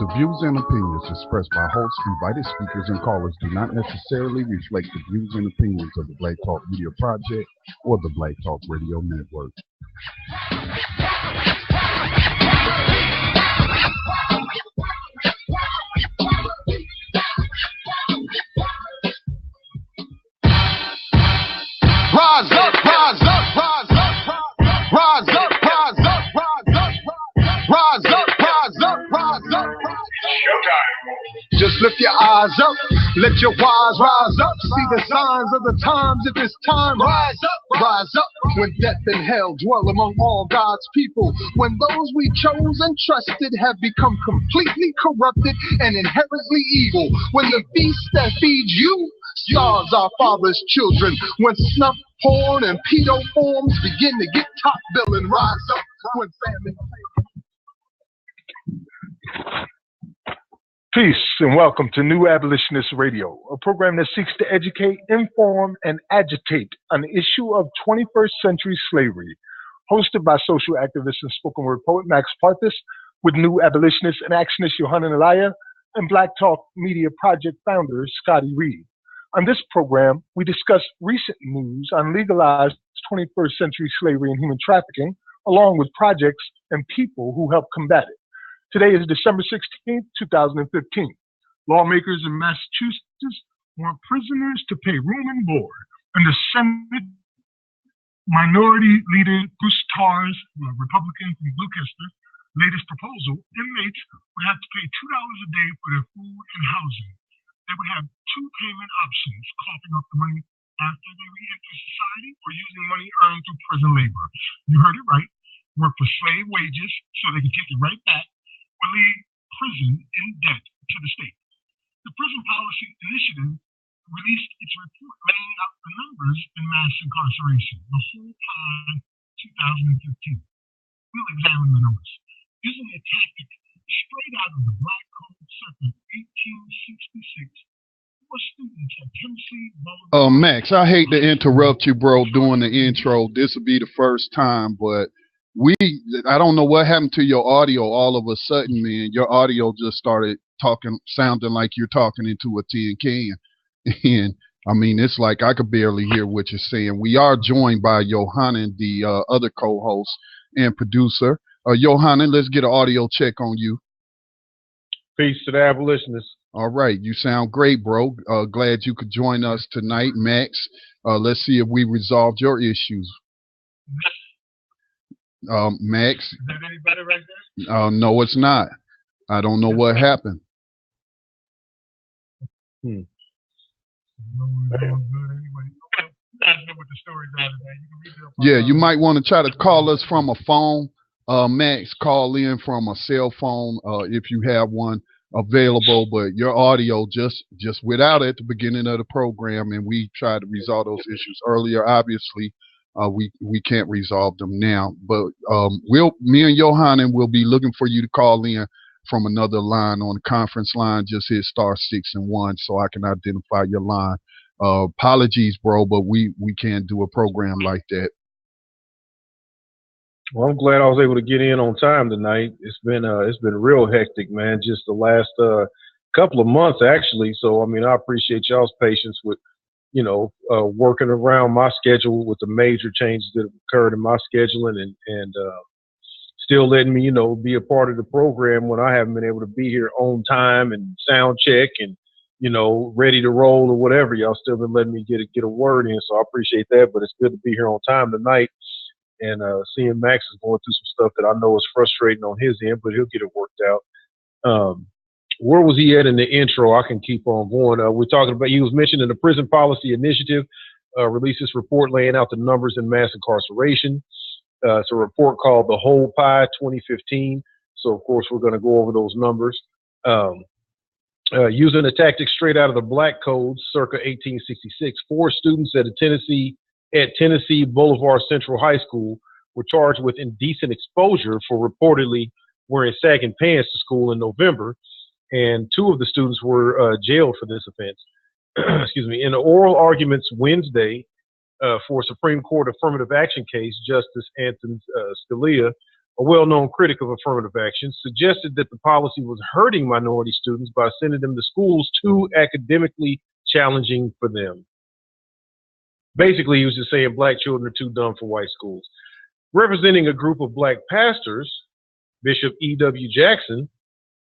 The views and opinions expressed by hosts, invited speakers, and callers do not necessarily reflect the views and opinions of the Black Talk Media Project or the Black Talk Radio Network. Rise up, rise up, rise up, rise up, rise up, rise up, rise up, rise up, rise up. Showtime. Just lift your eyes up, let your wise rise up. See the signs of the times. If it's time, rise up, rise up. When death and hell dwell among all God's people, when those we chose and trusted have become completely corrupted and inherently evil, when the feast that feeds you starves our father's children, when snuff, porn, and pedo forms begin to get top billing, rise up when famine. Peace and welcome to New Abolitionist Radio, a program that seeks to educate, inform, and agitate on the issue of 21st century slavery. Hosted by social activist and spoken word poet Max Parthas, with New Abolitionist and Actionist Yohanan Elia, and Black Talk Media Project founder Scotty Reed. On this program, we discuss recent news on legalized 21st century slavery and human trafficking, along with projects and people who help combat it. Today is December 16th, 2015. Lawmakers in Massachusetts want prisoners to pay room and board. And the Senate Minority Leader Bruce Tarr's, Republican from Gloucester, latest proposal, inmates would have to pay $2 a day for their food and housing. They would have two payment options, coughing up the money after they re-enter society or using money earned through prison labor. You heard it right. Work for slave wages so they can take it right back, or leave prison in debt to the state. The Prison Policy Initiative released its report laying out the numbers in mass incarceration the whole time 2015. We'll examine the numbers. Using a tactic straight out of the Black Code Circuit 1866, four students at Tennessee Boulevard. Max, I hate to interrupt you, bro, doing the intro. This will be the first time, but I don't know what happened to your audio all of a sudden, man. Your audio just started sounding like you're talking into a tin can. And I mean, it's like I could barely hear what you're saying. We are joined by Yohanan, the other co-host and producer. Yohanan, let's get an audio check on you. Peace to the abolitionists. All right, you sound great, bro. Glad you could join us tonight, Max. Let's see if we resolved your issues. Max? Is that any better right there? No, it's not. I don't know what happened. Yeah, you might want to try to call us from a phone. Max, call in from a cell phone if you have one available, but your audio just without it at the beginning of the program, and we tried to resolve those issues earlier. Obviously, we can't resolve them now, but me and Yohanan will be looking for you to call in from another line on the conference line. Just hit *6 and 1 so I can identify your line. Apologies, bro, but we can't do a program like that. Well, I'm glad I was able to get in on time tonight. It's been real hectic, man. Just the last couple of months, actually. So, I mean, I appreciate y'all's patience with, working around my schedule with the major changes that have occurred in my scheduling and still letting me, be a part of the program when I haven't been able to be here on time and sound check and, ready to roll or whatever. Y'all still been letting me get a word in. So I appreciate that. But it's good to be here on time tonight. And seeing Max is going through some stuff that I know is frustrating on his end, but he'll get it worked out. Where was he at in the intro? I can keep on going. We're talking about, he was mentioning the Prison Policy Initiative released this report laying out the numbers in mass incarceration. It's a report called The Whole Pie 2015. So, of course, we're going to go over those numbers. Using a tactic straight out of the Black Code, circa 1866, four students at Tennessee Boulevard Central High School were charged with indecent exposure for reportedly wearing sagging pants to school in November, and two of the students were jailed for this offense. Excuse me. In the oral arguments Wednesday for a Supreme Court affirmative action case, Justice Anton Scalia a well-known critic of affirmative action, suggested that the policy was hurting minority students by sending them to schools too academically challenging for them. Basically, he was just saying black children are too dumb for white schools. Representing a group of black pastors, Bishop E.W. Jackson,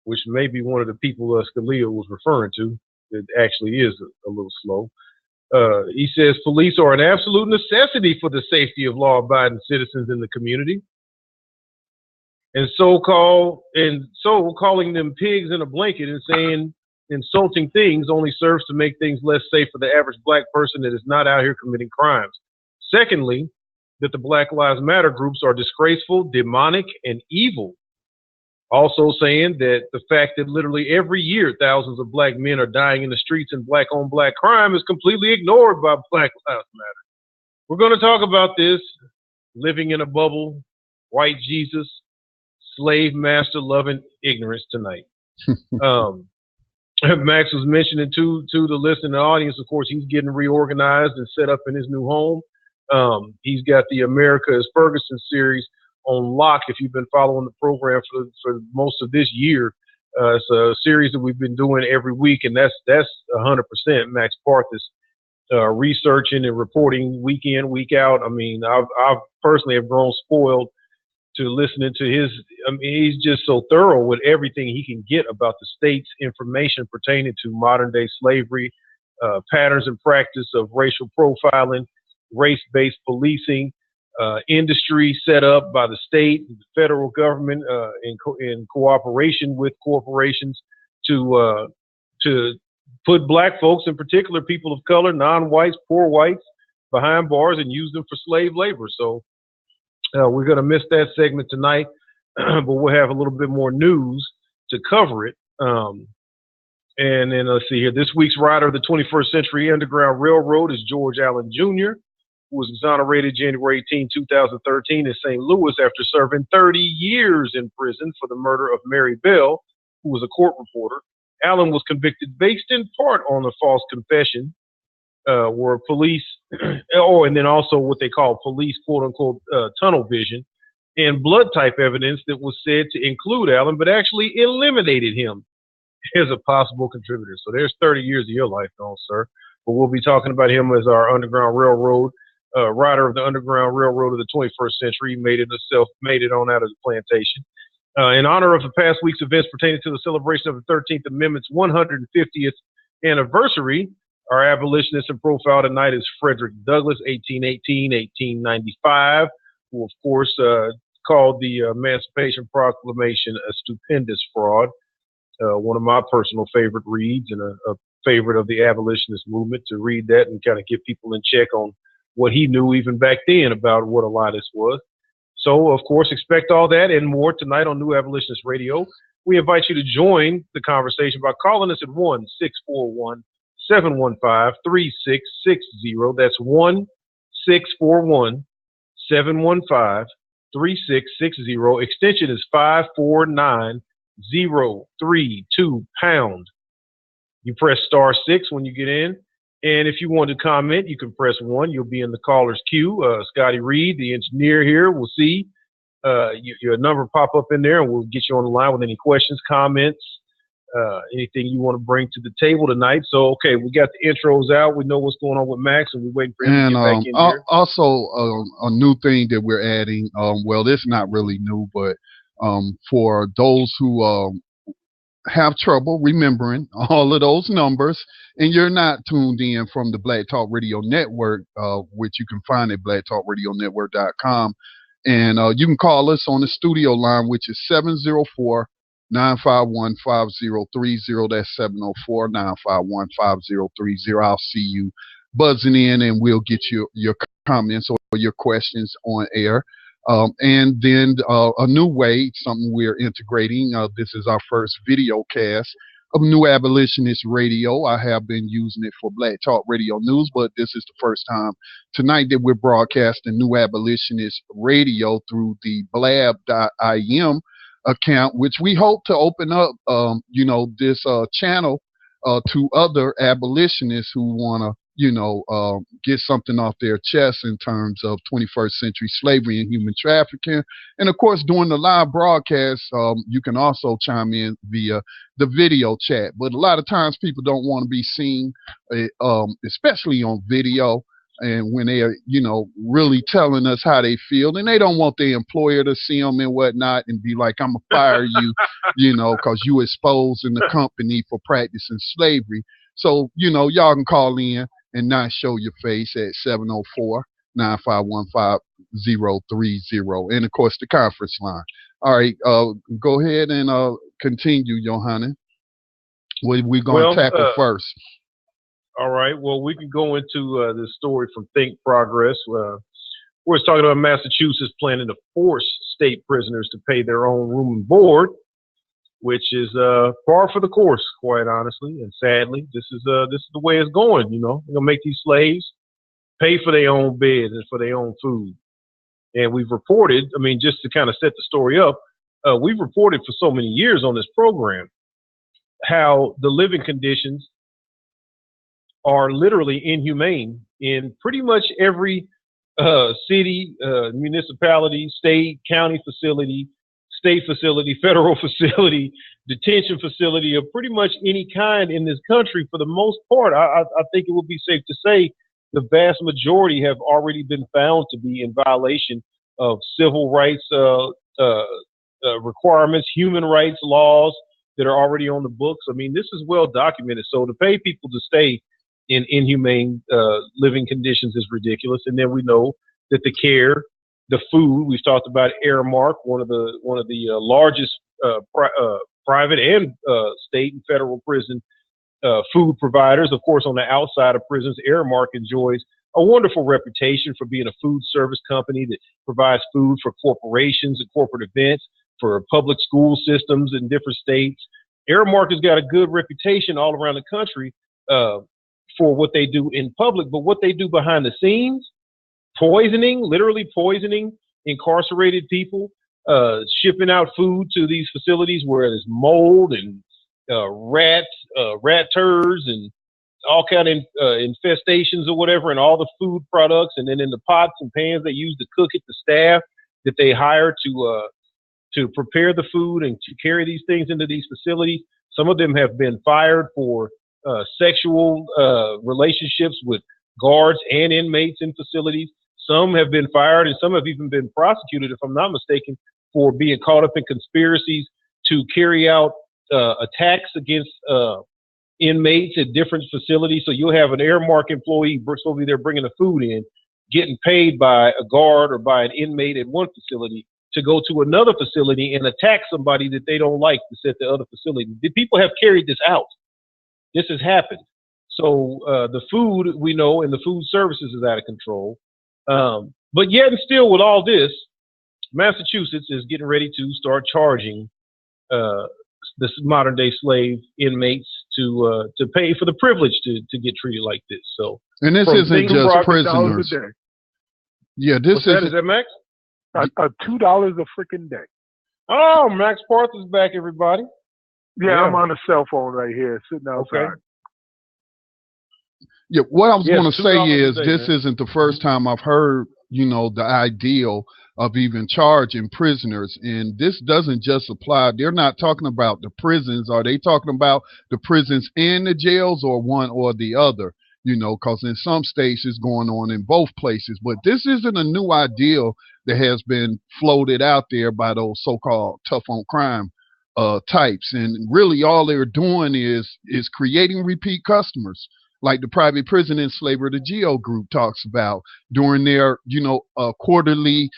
which may be one of the people Scalia was referring to, that actually is a little slow. He says police are an absolute necessity for the safety of law-abiding citizens in the community. And so calling them pigs in a blanket and saying insulting things only serves to make things less safe for the average black person that is not out here committing crimes. Secondly, that the Black Lives Matter groups are disgraceful, demonic, and evil. Also saying that the fact that literally every year thousands of black men are dying in the streets in black-on-black crime is completely ignored by Black Lives Matter. We're going to talk about this, living in a bubble, white Jesus, slave master loving ignorance tonight. Max was mentioning to the listening audience, of course, he's getting reorganized and set up in his new home. He's got the America is Ferguson series on lock. If you've been following the program for most of this year, it's a series that we've been doing every week, and that's 100% Max Parthas researching and reporting week in, week out. I mean, I've personally have grown spoiled to listening to his. I mean, he's just so thorough with everything he can get about the state's information pertaining to modern day slavery, patterns and practice of racial profiling, race-based policing, industry set up by the state, the federal government, in cooperation with corporations to put black folks, in particular people of color, non-whites, poor whites, behind bars and use them for slave labor. So we're going to miss that segment tonight, but we'll have a little bit more news to cover it. And then let's see here. This week's rider of the 21st Century Underground Railroad is George Allen Jr., who was exonerated January 18, 2013 in St. Louis after serving 30 years in prison for the murder of Mary Bell, who was a court reporter. Allen was convicted based in part on a false confession, where police, and then also what they call police, quote unquote, tunnel vision, and blood type evidence that was said to include Allen, but actually eliminated him as a possible contributor. So there's 30 years of your life gone, sir. But we'll be talking about him as our Underground Railroad, rider of the Underground Railroad of the 21st century. He made it on out of the plantation. In honor of the past week's events pertaining to the celebration of the 13th Amendment's 150th anniversary, our abolitionist and profile tonight is Frederick Douglass, 1818-1895, who, of course, called the Emancipation Proclamation a stupendous fraud. One of my personal favorite reads and a favorite of the abolitionist movement, to read that and kind of get people in check on what he knew even back then about what a lie this was. So, of course, expect all that and more tonight on New Abolitionist Radio. We invite you to join the conversation by calling us at 1-641-715-3660. That's 1-641-715-3660. Extension is 549-032 pound. You press *6 when you get in. And if you want to comment, you can press 1. You'll be in the caller's queue. Scotty Reed, the engineer here, will see your number pop up in there, and we'll get you on the line with any questions, comments, anything you want to bring to the table tonight. So, okay, we got the intros out. We know what's going on with Max, and we're waiting for him to get back in here. Also, a new thing that we're adding, well, it's not really new, but for those who have trouble remembering all of those numbers, and you're not tuned in from the Black Talk Radio Network, which you can find at blacktalkradionetwork.com. And you can call us on the studio line, which is 704-951-5030. That's 704-951-5030. I'll see you buzzing in, and we'll get your comments or your questions on air. And then a new way, something we're integrating. This is our first video cast of New Abolitionist Radio. I have been using it for Black Talk Radio News, but this is the first time tonight that we're broadcasting New Abolitionist Radio through the blab.im account, which we hope to open up, this channel to other abolitionists who want to get something off their chest in terms of 21st century slavery and human trafficking. And of course, during the live broadcast, you can also chime in via the video chat. But a lot of times people don't want to be seen, especially on video. And when they're, really telling us how they feel, and they don't want their employer to see them and whatnot and be like, I'm going to fire you, because you exposing the company for practicing slavery. So, y'all can call in and not show your face at 704-951-5030. And, of course, the conference line. All right, go ahead and continue, Johanna. What we're going to tackle first? All right. Well, we can go into this story from Think Progress. We're talking about Massachusetts planning to force state prisoners to pay their own room and board, which is par for the course, quite honestly. And sadly, this is the way it's going. They're gonna make these slaves pay for their own beds and for their own food. And we've reported, just to kind of set the story up, we've reported for so many years on this program how the living conditions are literally inhumane in pretty much every city, municipality, state, county facility, state facility, federal facility, detention facility of pretty much any kind in this country. For the most part, I think it would be safe to say the vast majority have already been found to be in violation of civil rights requirements, human rights laws that are already on the books. This is well documented. So to pay people to stay in inhumane living conditions is ridiculous. And then we know that the care, the food, we've talked about Aramark, one of the largest private and state and federal prison food providers. Of course, on the outside of prisons, Aramark enjoys a wonderful reputation for being a food service company that provides food for corporations and corporate events, for public school systems in different states. Aramark has got a good reputation all around the country for what they do in public, but what they do behind the scenes, literally poisoning incarcerated people, shipping out food to these facilities where there's mold and rat turds and all kind of infestations or whatever, and all the food products, and then in the pots and pans they use to cook it, the staff that they hire to prepare the food and to carry these things into these facilities. Some of them have been fired for sexual relationships with guards and inmates in facilities. Some have been fired, and some have even been prosecuted, if I'm not mistaken, for being caught up in conspiracies to carry out attacks against inmates at different facilities. So you'll have an Aramark employee over there bringing the food in, getting paid by a guard or by an inmate at one facility to go to another facility and attack somebody that they don't like to set the other facility. The people have carried this out. This has happened. So the food, we know, and the food services is out of control. But yet and still with all this, Massachusetts is getting ready to start charging this modern day slave inmates to pay for the privilege to get treated like this. So, and this isn't just prisoners. Yeah, is that Max? $2 a freaking day. Oh, Max Parth is back, everybody. Yeah, I'm on a cell phone right here, sitting outside. Okay. Yeah, what I was going to say is this isn't the first time I've heard, the ideal of even charging prisoners. And this doesn't just apply. They're not talking about the prisons. Are they talking about the prisons and the jails, or one or the other? Because in some states it's going on in both places. But this isn't a new ideal that has been floated out there by those so-called tough on crime types. And really all they're doing is creating repeat customers, like the private prison enslaver, the GEO group, talks about during their, quarterly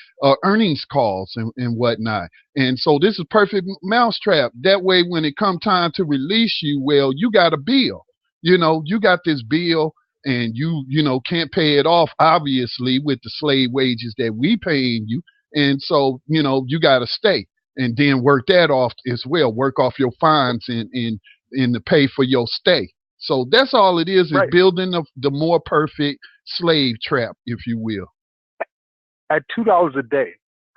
earnings calls and whatnot. And so this is perfect mousetrap. That way, when it come time to release you, well, you got a bill. You got this bill, and you can't pay it off, obviously, with the slave wages that we paying you. And so, you got to stay and then work that off as well. Work off your fines and to pay for your stay. So that's all it is right. Building the more perfect slave trap, if you will. At $2 a day,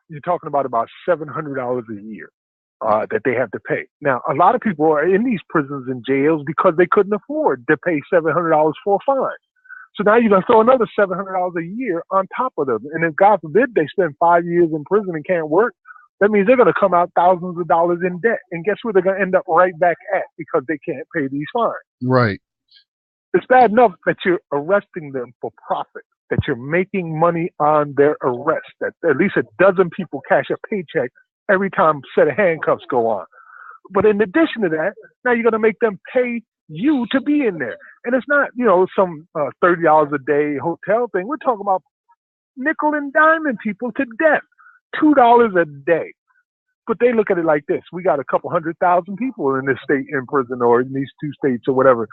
you're talking about $700 a year that they have to pay. Now, a lot of people are in these prisons and jails because they couldn't afford to pay $700 for a fine. So now you're going to throw another $700 a year on top of them. And if, God forbid, they spend 5 years in prison and can't work, that means they're going to come out thousands of dollars in debt. And guess where they're going to end up right back at because they can't pay these fines. Right. It's bad enough that you're arresting them for profit, that you're making money on their arrest, that at least a dozen people cash a paycheck every time a set of handcuffs go on. But in addition to that, now you're going to make them pay you to be in there. And it's not, some $30 a day hotel thing. We're talking about nickel and diming people to death, $2 a day. But they look at it like this. We got a couple 100,000 people in this state in prison or in these two states or whatever.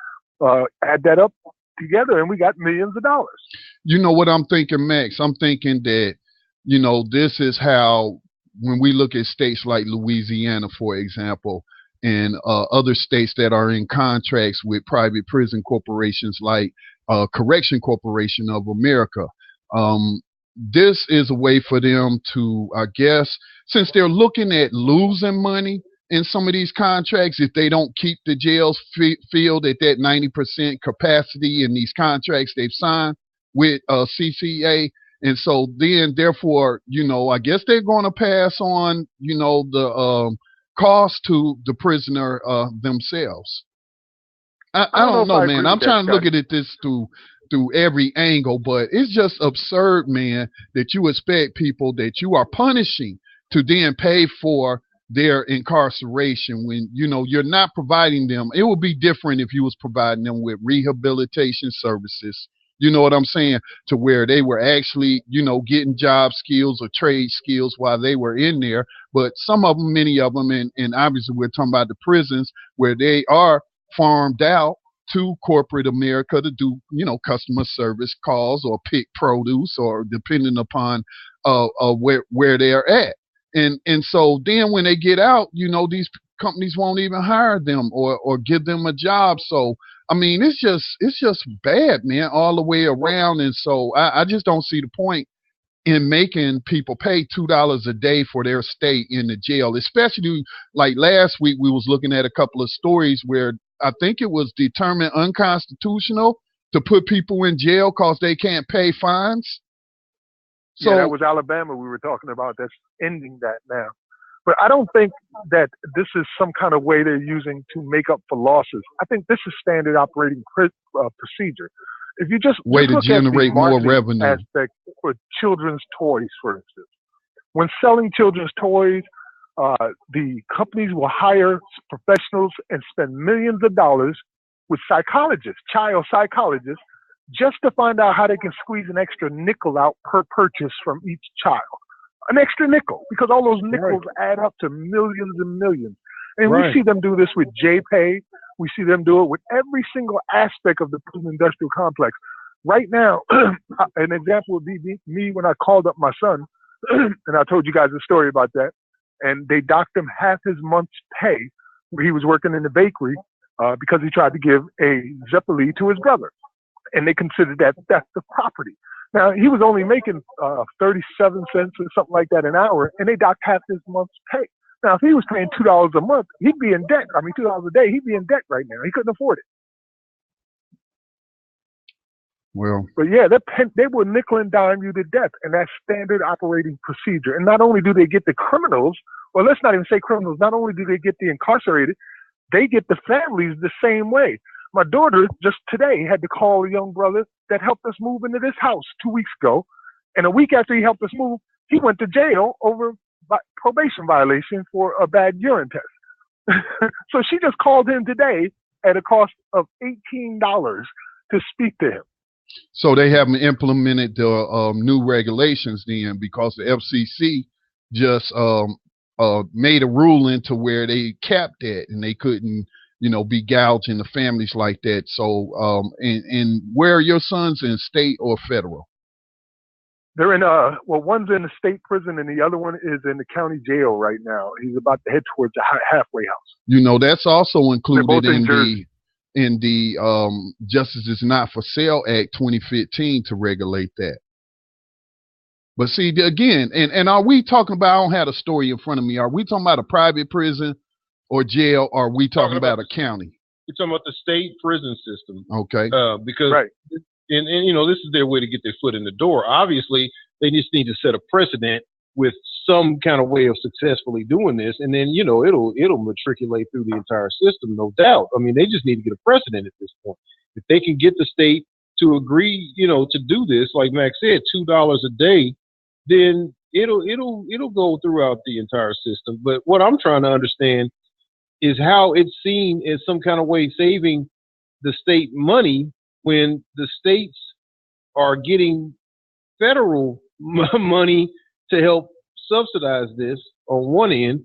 Add that up together and we got millions of dollars. You know what I'm thinking, Max? I'm thinking that, this is how, when we look at states like Louisiana, for example, and other states that are in contracts with private prison corporations like Correction Corporation of America, this is a way for them to, I guess, since they're looking at losing money in some of these contracts, if they don't keep the jails filled at that 90% capacity in these contracts they've signed with CCA. And so then, therefore, I guess they're going to pass on, the cost to the prisoner themselves. I don't know, man. I'm trying to look at this through every angle, but it's just absurd, man, that you expect people that you are punishing to then pay for their incarceration when, you're not providing them. It would be different if you was providing them with rehabilitation services. You know what I'm saying? To where they were actually, getting job skills or trade skills while they were in there. But some of them, many of them, and obviously we're talking about the prisons where they are farmed out to corporate America to do, customer service calls or pick produce or depending upon where they're at. And so then when they get out, these companies won't even hire them or give them a job. So, I mean, it's just bad, man, all the way around. And so I just don't see the point in making people pay $2 a day for their stay in the jail, especially like last week we was looking at a couple of stories where I think it was determined unconstitutional to put people in jail because they can't pay fines. So yeah, that was Alabama we were talking about. That's ending that now. But I don't think that this is some kind of way they're using to make up for losses. I think this is standard operating procedure. If you just way to generate more revenue aspect for children's toys, for instance, when selling children's toys, the companies will hire professionals and spend millions of dollars with psychologists, child psychologists, just to find out how they can squeeze an extra nickel out per purchase from each child. An extra nickel, because all those nickels add up to millions and millions. And we see them do this with JPay. We see them do it with every single aspect of the prison industrial complex. Right now, an example would be me when I called up my son, and I told you guys a story about that, and they docked him half his month's pay where he was working in the bakery because he tried to give a Zeppeli to his brother. And they considered that theft of property. Now, he was only making 37 cents or something like that an hour, and they docked half his month's pay. Now, if he was paying $2 a month, he'd be in debt. I mean, $2 a day, he'd be in debt right now. He couldn't afford it. Well, but yeah, they will nickel and dime you to death, and that's standard operating procedure. And not only do they get the criminals, or let's not even say criminals, not only do they get the incarcerated, they get the families the same way. My daughter just today had to call a young brother that helped us move into this house 2 weeks ago. And a week after he helped us move, he went to jail over probation violation for a bad urine test. So she just called him today at a cost of $18 to speak to him. So they haven't implemented the new regulations then, because the FCC just made a ruling to where they capped that and they couldn't, be gouging the families like that. So, and where are your sons, in state or federal? They're in one's in the state prison and the other one is in the county jail right now. He's about to head towards the halfway house. That's also included in the Justice is Not for Sale Act 2015 to regulate that. But see, again, and are we talking about, I don't have the story in front of me, are we talking about a private prison or jail, or are we talking about a county? We're talking about the state prison system. Okay. Because And you know, this is their way to get their foot in the door. Obviously, they just need to set a precedent with some kind of way of successfully doing this, and then, you know, it'll matriculate through the entire system, no doubt. I mean, they just need to get a precedent at this point. If they can get the state to agree, you know, to do this, like Max said, $2 a day, then it'll go throughout the entire system. But what I'm trying to understand is how it's seen as some kind of way saving the state money when the states are getting federal money to help subsidize this on one end.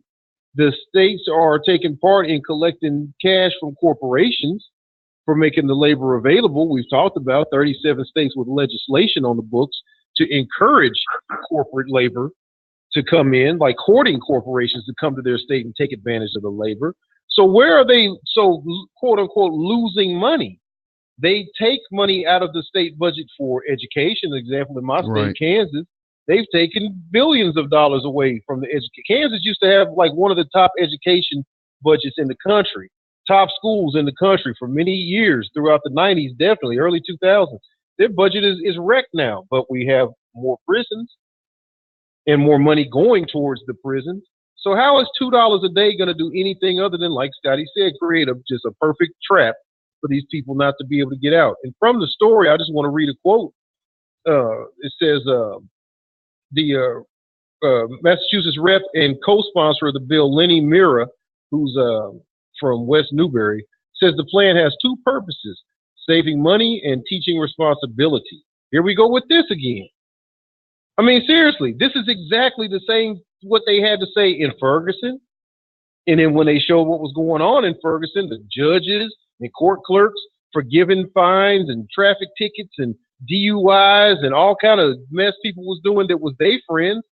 The states are taking part in collecting cash from corporations for making the labor available. We've talked about 37 states with legislation on the books to encourage corporate labor to come in, like courting corporations to come to their state and take advantage of the labor. So where are they, so quote unquote, losing money? They take money out of the state budget for education. Example, in my state, Right. Kansas, they've taken billions of dollars away from the education. Kansas used to have like one of the top education budgets in the country, top schools in the country for many years throughout the 90s, definitely early 2000s. Their budget is wrecked now, but we have more prisons and more money going towards the prisons. So how is $2 a day going to do anything other than, like Scotty said, create just a perfect trap for these people not to be able to get out? And from the story, I just want to read a quote. It says, the Massachusetts rep and co-sponsor of the bill, Lenny Mira, who's from West Newbury, says the plan has two purposes: saving money and teaching responsibility. Here we go with this again. I mean, seriously, this is exactly the same what they had to say in Ferguson. And then when they showed what was going on in Ferguson, the judges and court clerks forgiving fines and traffic tickets and DUIs and all kind of mess people was doing that was their friends,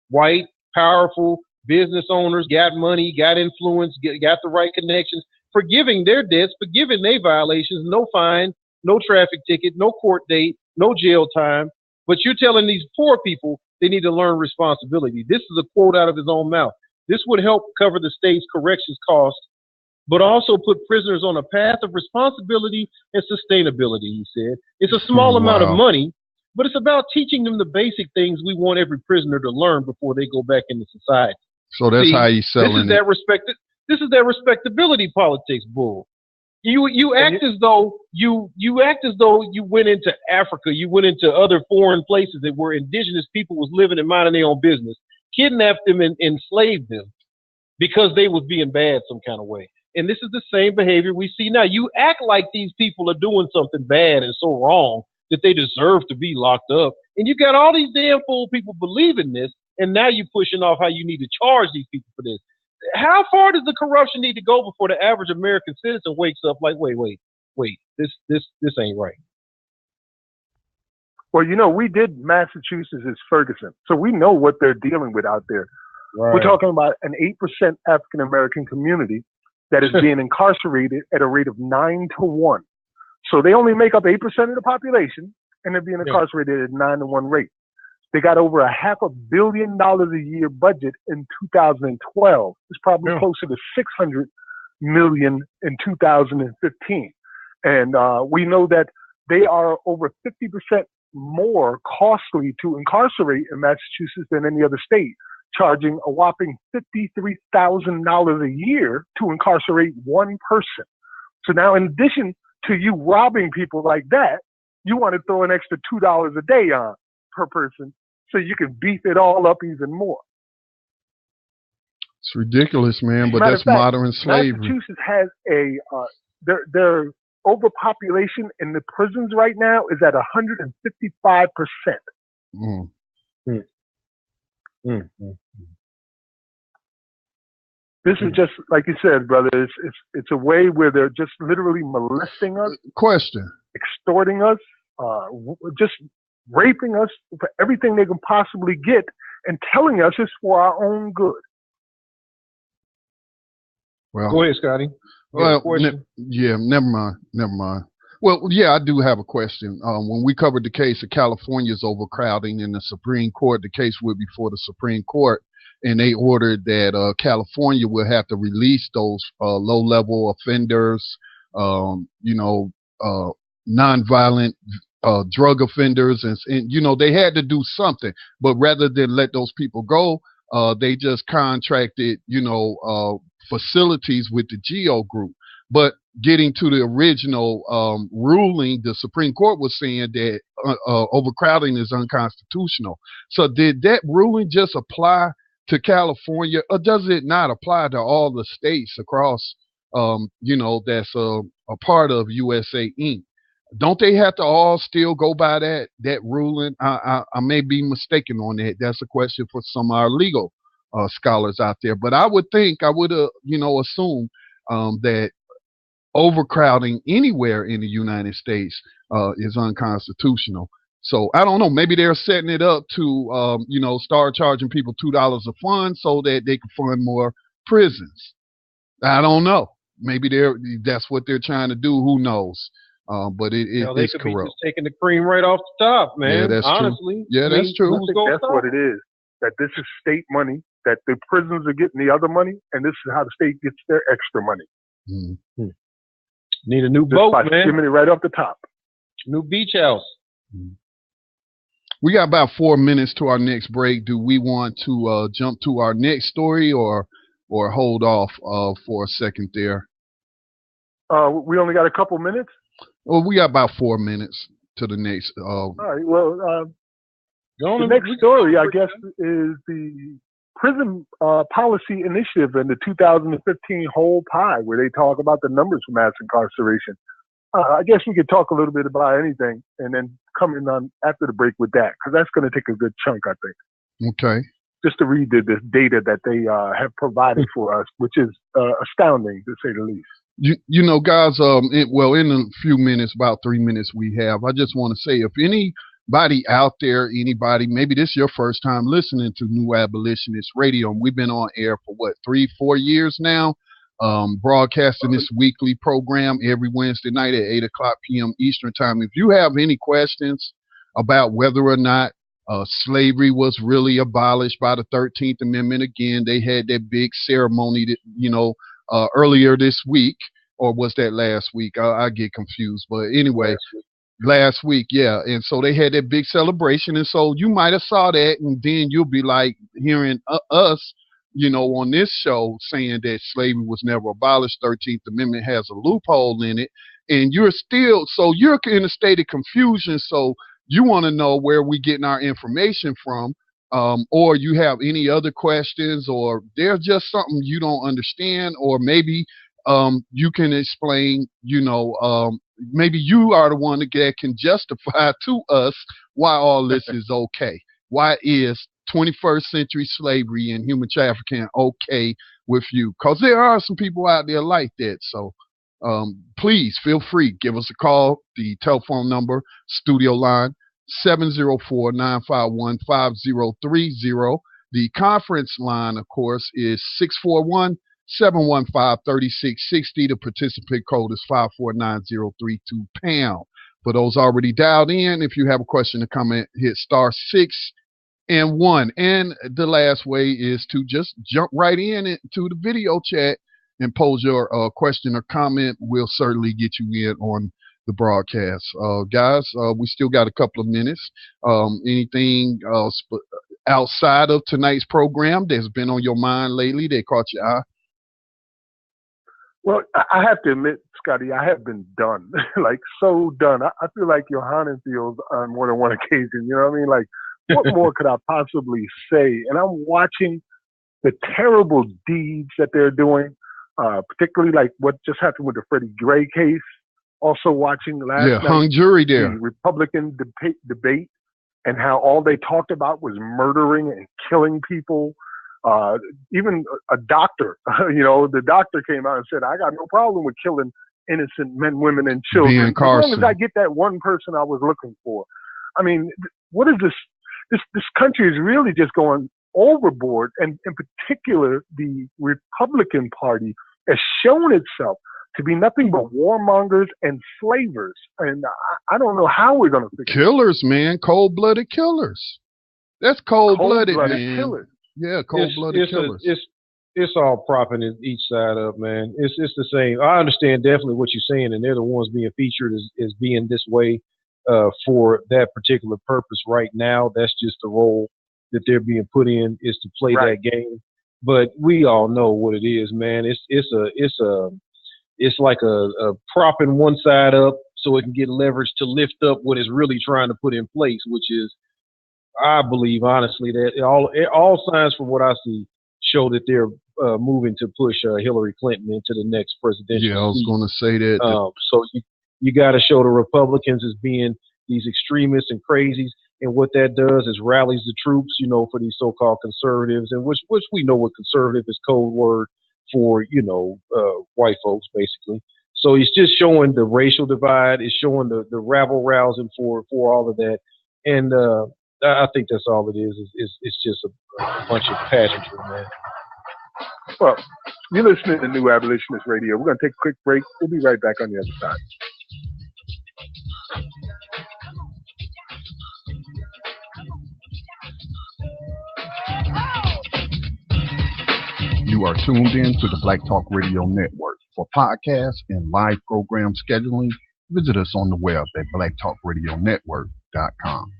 white, powerful business owners, got money, got influence, got the right connections, forgiving their debts, forgiving their violations, no fine, no traffic ticket, no court date, no jail time. But you're telling these poor people they need to learn responsibility. This is a quote out of his own mouth. This would help cover the state's corrections costs, but also put prisoners on a path of responsibility and sustainability, he said. It's a small amount of money, but it's about teaching them the basic things we want every prisoner to learn before they go back into society. So that's how he's selling it. This is that respectability politics bull. You act as though you went into Africa, you went into other foreign places that where indigenous people was living and minding their own business, kidnapped them and enslaved them because they was being bad some kind of way. And this is the same behavior we see now. You act like these people are doing something bad and so wrong that they deserve to be locked up. And you got all these damn fool people believing this, and now you're pushing off how you need to charge these people for this. How far does the corruption need to go before the average American citizen wakes up like, wait, this ain't right? Well, you know, we did Massachusetts as Ferguson, so we know what they're dealing with out there. Right. We're talking about an 8% African American community that is being incarcerated at a rate of 9-to-1. So they only make up 8% of the population, and they're being incarcerated at 9-to-1 rate. They got over $500 million a year budget in 2012. It's probably closer to $600 million in 2015. And we know that they are over 50% more costly to incarcerate in Massachusetts than any other state, charging a whopping $53,000 a year to incarcerate one person. So now, in addition to you robbing people like that, you want to throw an extra $2 a day on per person so you can beef it all up even more. It's ridiculous, man, but that's modern slavery. Massachusetts has their overpopulation in the prisons right now is at 155%. This is just, like you said, brother, it's a way where they're just literally molesting us. Extorting us, just raping us for everything they can possibly get and telling us it's for our own good. Well, go ahead, Scotty. Well, never mind. Well, yeah, I do have a question. When we covered the case of California's overcrowding in the Supreme Court, the case went before the Supreme Court, and they ordered that California will have to release those low-level offenders, nonviolent drug offenders, and they had to do something. But rather than let those people go, they just contracted facilities with the GEO group. But getting to the original ruling, the Supreme Court was saying that overcrowding is unconstitutional. So did that ruling just apply to California, or does it not apply to all the states across, that's a part of USA Inc.? Don't they have to all still go by that ruling? I may be mistaken on that. That's a question for some of our legal scholars out there. But I would assume that overcrowding anywhere in the United States is unconstitutional. So I don't know. Maybe they're setting it up to, start charging people $2 a fund so that they can fund more prisons. I don't know. Maybe that's what they're trying to do. Who knows? But it's corrupt. Be just taking the cream right off the top, man. Yeah, that's honestly. True. Yeah, that's true. I think that's what it is. That this is state money. That the prisons are getting the other money, and this is how the state gets their extra money. Mm-hmm. Need a new boat, man. Skimming it right off the top. New beach house. Mm-hmm. We got about 4 minutes to our next break. Do we want to jump to our next story or hold off for a second there? We only got a couple minutes. Well, we got about 4 minutes to the next. All right. Well, the next story, I guess, is the Prison Policy Initiative and the 2015 Whole Pie, where they talk about the numbers for mass incarceration. I guess we could talk a little bit about anything and then come in on after the break with that, because that's going to take a good chunk, I think. Okay. Just to read the data that they have provided for us, which is astounding, to say the least. Guys, in a few minutes, about 3 minutes we have, I just want to say, if anybody out there, maybe this is your first time listening to New Abolitionist Radio, and we've been on air for 3-4 years now, broadcasting this weekly program every Wednesday night at 8:00 p.m. Eastern time. If you have any questions about whether or not slavery was really abolished by the 13th Amendment, again, they had that big ceremony that, earlier this week, or was that last week? I get confused. But anyway, last week, yeah. And so they had that big celebration. And so you might have saw that, and then you'll be like hearing us, on this show saying that slavery was never abolished. 13th Amendment has a loophole in it. And you're in a state of confusion. So you want to know where we getting our information from. Or you have any other questions, or there's just something you don't understand, or maybe you can explain, maybe you are the one that can justify to us why all this is okay. Why is 21st century slavery and human trafficking okay with you? Because there are some people out there like that. So please feel free. Give us a call. The telephone number, studio line, 704-951-5030. The conference line, of course, is 641-715-3660. The participant code is 549032#. For those already dialed in, if you have a question or comment, hit *6 and 1. And the last way is to just jump right into the video chat and pose your question or comment. We'll certainly get you in on the broadcast. Guys, we still got a couple of minutes. Anything outside of tonight's program that's been on your mind lately that caught your eye? Well, I have to admit, Scotty, I have been done. Like, so done. I feel like Johanna feels on more than one occasion. You know what I mean? Like, what more could I possibly say? And I'm watching the terrible deeds that they're doing, particularly like what just happened with the Freddie Gray case. Also watching last night, hung jury there, the Republican debate, and how all they talked about was murdering and killing people. Even a doctor, the doctor came out and said, I got no problem with killing innocent men, women, and children. As long as I get that one person I was looking for. I mean, what is this? This country is really just going overboard. And in particular, the Republican Party has shown itself to be nothing but warmongers and slavers. And I don't know how we're going to fix it. Killers, man. Cold-blooded killers. That's cold-blooded, man. Killers. Yeah, cold-blooded killers. It's all propping each side up, man. It's the same. I understand definitely what you're saying, and they're the ones being featured as being this way. for that particular purpose right now. That's just the role that they're being put in, is to play that game. But we all know what it is, man. It's like a propping one side up so it can get leverage to lift up what it's really trying to put in place, which is, I believe honestly that all signs from what I see show that they're moving to push Hillary Clinton into the next presidential. Yeah, I was going to say that. So you got to show the Republicans as being these extremists and crazies, and what that does is rallies the troops, for these so-called conservatives, and which we know what conservative is code word for, white folks basically. So it's just showing the racial divide. It's showing the rabble rousing for all of that, and I think that's all it is. It's just a bunch of pageantry, man. Well, you're listening to New Abolitionist Radio. We're going to take a quick break. We'll be right back on the other side. You are tuned in to the Black Talk Radio Network. For podcasts and live program scheduling, visit us on the web at blacktalkradionetwork.com.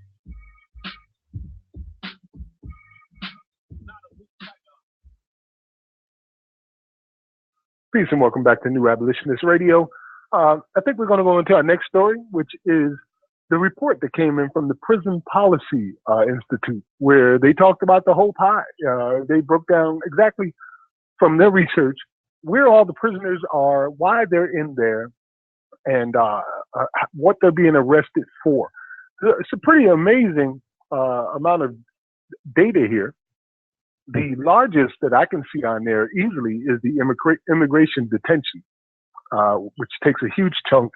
Peace and welcome back to New Abolitionist Radio. I think we're going to go into our next story, which is the report that came in from the Prison Policy Institute, where they talked about the whole pie. They broke down exactly from their research where all the prisoners are, why they're in there, and what they're being arrested for. It's a pretty amazing amount of data here. The largest that I can see on there easily is the immigration detention, which takes a huge chunk.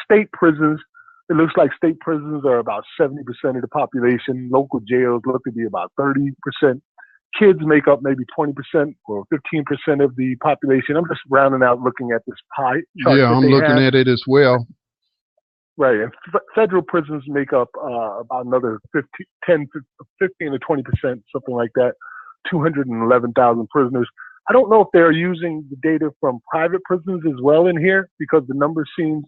State prisons, it looks like state prisons are about 70% of the population. Local jails look to be about 30%. Kids make up maybe 20% or 15% of the population. I'm just rounding out looking at this pie chart. Yeah, I'm looking at it as well. Right, and federal prisons make up about another 15 to 20%, something like that. 211,000 prisoners. I don't know if they're using the data from private prisons as well in here, because the number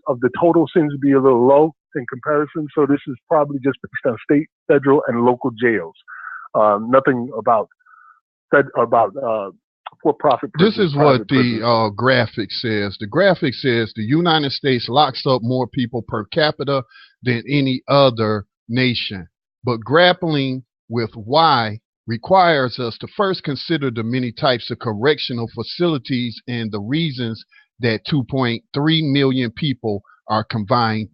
of the total seems to be a little low in comparison. So this is probably just based on state, federal, and local jails. Nothing about for-profit prisons. This is what the graphic says. The graphic says the United States locks up more people per capita than any other nation, but grappling with why requires us to first consider the many types of correctional facilities and the reasons that 2.3 million people are confined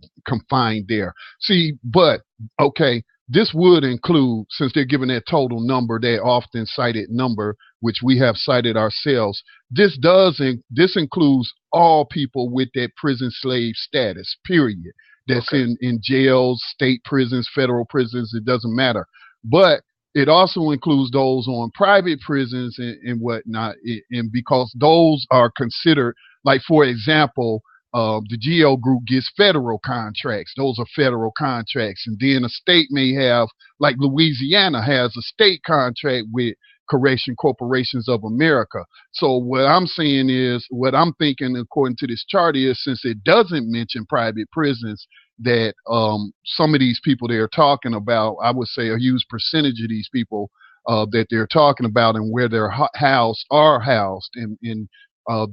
there. See, but, okay, this would include, since they're giving that total number, that often cited number, which we have cited ourselves, this includes all people with that prison slave status, period. That's okay. in jails, state prisons, federal prisons, it doesn't matter. But it also includes those on private prisons and whatnot, and because those are considered, like, for example, the GL group gets federal contracts. Those are federal contracts. And then a state may have, like Louisiana has a state contract with Correction Corporations of America. So what I'm saying is, what I'm thinking according to this chart is, since it doesn't mention private prisons, that some of these people they're talking about, I would say a huge percentage of these people that they're talking about and where they're housed are housed. And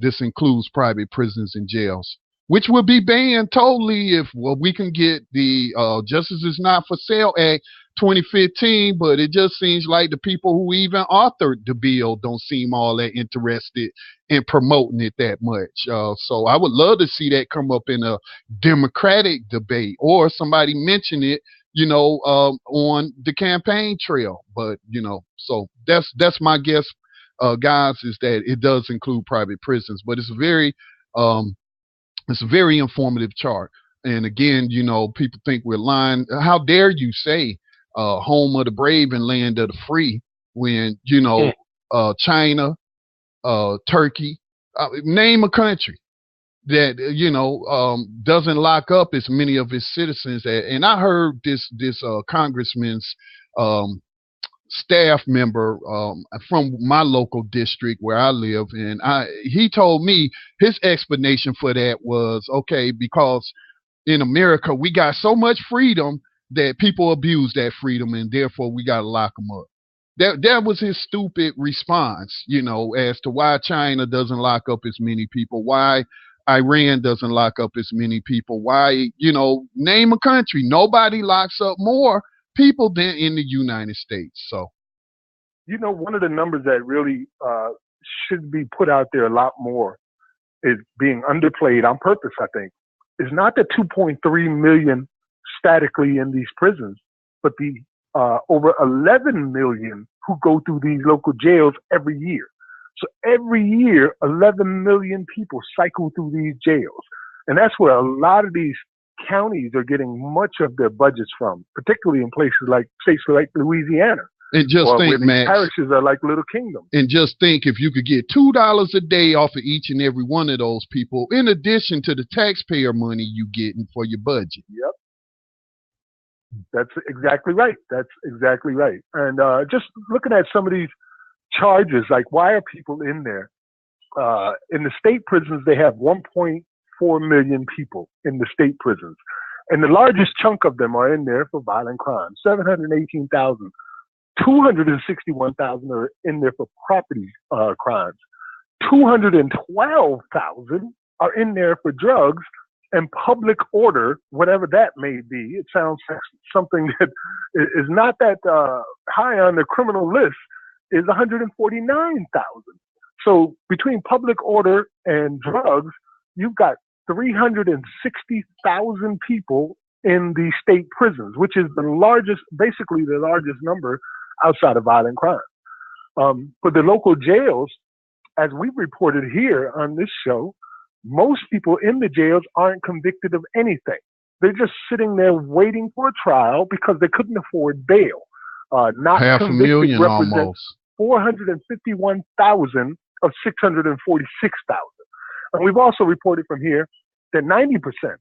this includes private prisons and jails, which would be banned totally if we can get the Justice is Not for Sale Act 2015, but it just seems like the people who even authored the bill don't seem all that interested in promoting it that much. So I would love to see that come up in a Democratic debate, or somebody mention it, on the campaign trail. But, so that's my guess, guys, is that it does include private prisons, but it's a very informative chart. And again, people think we're lying. How dare you say home of the brave and land of the free when, China, Turkey, name a country that, doesn't lock up as many of its citizens. And I heard this congressman's staff member from my local district where I live, and he told me his explanation for that was, okay, because in America, we got so much freedom that people abuse that freedom, and therefore we got to lock them up. That was his stupid response, as to why China doesn't lock up as many people, why Iran doesn't lock up as many people, why, name a country. Nobody locks up more people than in the United States. So, one of the numbers that really should be put out there a lot more is being underplayed on purpose, I think, is not the 2.3 million statically in these prisons, but the over 11 million who go through these local jails every year. So every year, 11 million people cycle through these jails. And that's where a lot of these counties are getting much of their budgets from, particularly in states like Louisiana. And just think, Max, parishes are like little kingdoms. And just think, if you could get $2 a day off of each and every one of those people, in addition to the taxpayer money you getting for your budget. Yep. That's exactly right. And just looking at some of these charges, like why are people in there? In the state prisons, they have 1.4 million people in the state prisons. And the largest chunk of them are in there for violent crimes, 718,000. 261,000 are in there for property crimes. 212,000 are in there for drugs and public order, whatever that may be. It sounds like something that is not that high on the criminal list, is 149,000. So between public order and drugs, you've got 360,000 people in the state prisons, which is basically the largest number outside of violent crime. For the local jails, as we've reported here on this show, most people in the jails aren't convicted of anything. They're just sitting there waiting for a trial because they couldn't afford bail. Not 500,000 almost. 451,000 of 646,000. And we've also reported from here that 90%,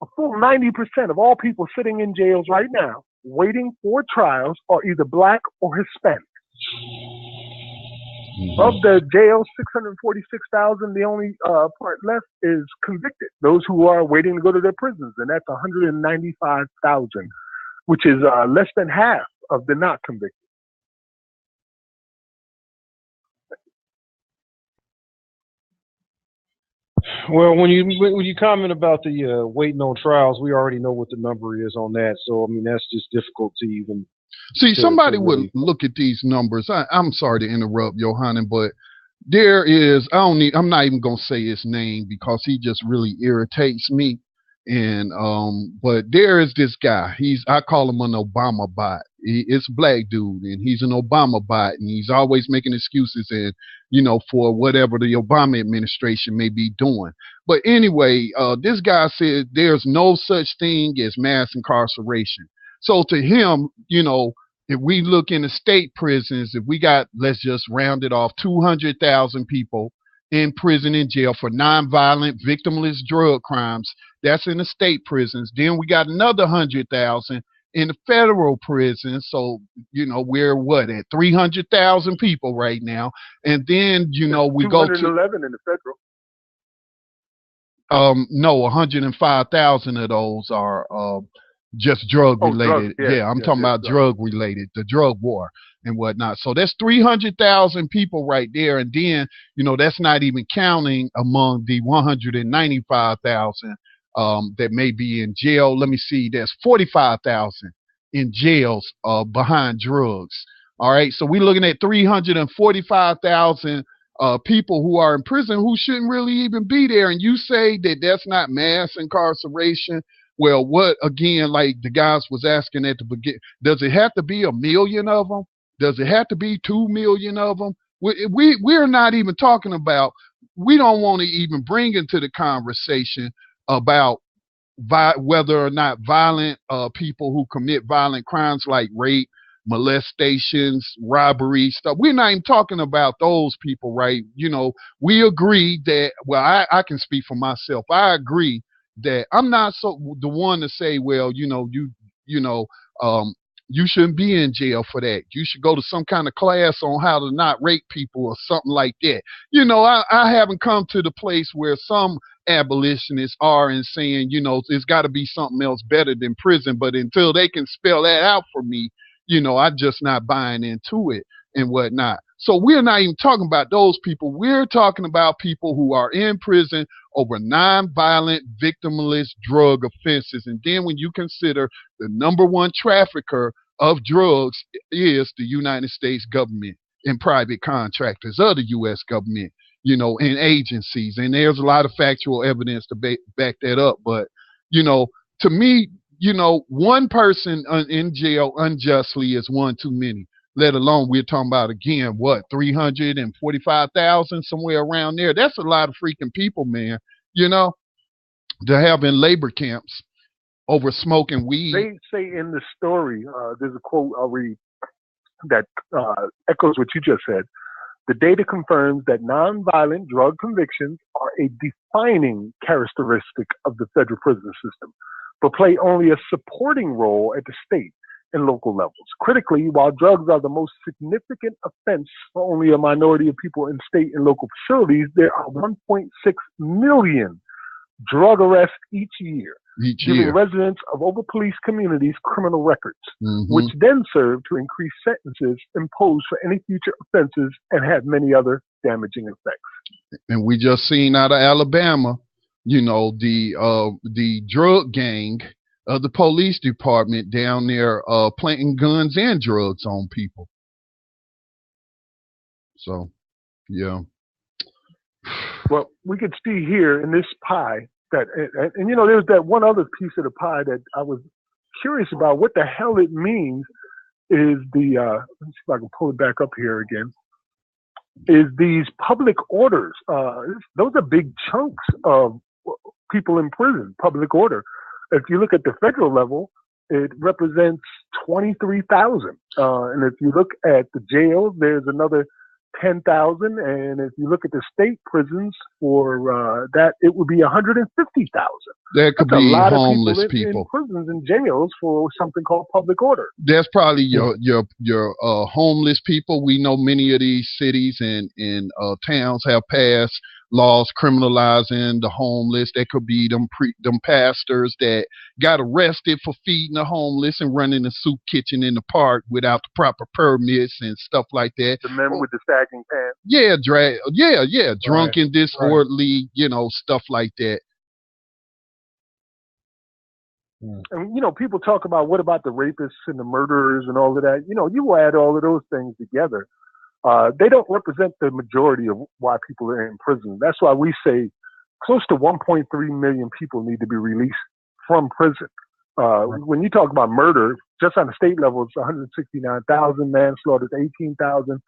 a full 90% of all people sitting in jails right now waiting for trials are either black or Hispanic. Mm-hmm. Of the jails, 646,000, the only part left is convicted, those who are waiting to go to their prisons, and that's 195,000, which is less than half of the not convicted. Well, when you comment about the waiting on trials, we already know what the number is on that. So, I mean, that's just difficult to even see. Somebody would look at these numbers. I'm sorry to interrupt, Johanna, but there is. I'm not even gonna say his name because he just really irritates me. And but there is this guy. I call him an Obama bot. It's a black dude, and he's an Obama bot, and he's always making excuses and for whatever the Obama administration may be doing. But anyway, this guy said there's no such thing as mass incarceration. So to him, if we look in the state prisons, if we got, let's just round it off, 200,000 people in prison and jail for nonviolent, victimless drug crimes, that's in the state prisons. Then we got another 100,000 in the federal prison. So, we're at 300,000 people right now. And then, we go to 211 in the federal. No, 105,000 of those are just drug related. I'm talking about drug related, the drug war and whatnot. So that's 300,000 people right there. And then, that's not even counting among the 195,000 that may be in jail. Let me see, there's 45,000 in jails behind drugs. All right, so we're looking at 345,000 people who are in prison who shouldn't really even be there. And you say that that's not mass incarceration. Well, what, again, like the guys was asking at the beginning, does it have to be 1 million of them? Does it have to be 2 million of them? We're not even talking about, we don't want to even bring into the conversation about whether or not violent people who commit violent crimes like rape, molestations, robberies, stuff. We're not even talking about those people, right? We agree that, well, I can speak for myself. I agree that I'm not the one to say, well, you shouldn't be in jail for that. You should go to some kind of class on how to not rape people or something like that. I haven't come to the place where some abolitionists are and saying, you know, there's got to be something else better than prison. But until they can spell that out for me, you know, I'm just not buying into it and whatnot. So we're not even talking about those people. We're talking about people who are in prison over nonviolent, victimless drug offenses. And then when you consider the number one trafficker of drugs is the United States government and private contractors of the U.S. government, you know, and agencies. And there's a lot of factual evidence to back that up. But, you know, to me, you know, one person in jail unjustly is one too many, let alone we're talking about, again, what, 345,000, somewhere around there. That's a lot of freaking people, man, you know, to have in labor camps over smoking weed. They say in the story, there's a quote I'll read that echoes what you just said. The data confirms that nonviolent drug convictions are a defining characteristic of the federal prison system, but play only a supporting role at the state and local levels. Critically, while drugs are the most significant offense for only a minority of people in state and local facilities, there are 1.6 million drug arrests each year, giving residents of over-policed communities criminal records, which then serve to increase sentences imposed for any future offenses and have many other damaging effects. And we just seen out of Alabama, you know, the drug gang of the police department down there planting guns and drugs on people. So, yeah. Well, we could see here in this pie that, and you know, there's that one other piece of the pie that I was curious about what the hell it means is the, let me see if I can pull it back up here again, is these public orders. Those are big chunks of people in prison, public order. If you look at the federal level, it represents 23,000. And if you look at the jails, there's another 10,000. And if you look at the state prisons for that, it would be 150,000. There could be a lot homeless of people in prisons and jails for something called public order. That's probably your homeless people. We know many of these cities and towns have passed laws criminalizing the homeless. That could be them pastors that got arrested for feeding the homeless and running a soup kitchen in the park without the proper permits and stuff like that. The men with the sagging pants. Yeah, drunk and disorderly, you know, stuff like that. And, you know, people talk about what about the rapists and the murderers and all of that. You know, you add all of those things together. They don't represent the majority of why people are in prison. That's why we say close to 1.3 million people need to be released from prison. When you talk about murder, just on the state level, it's 169,000, manslaughter is 18,000,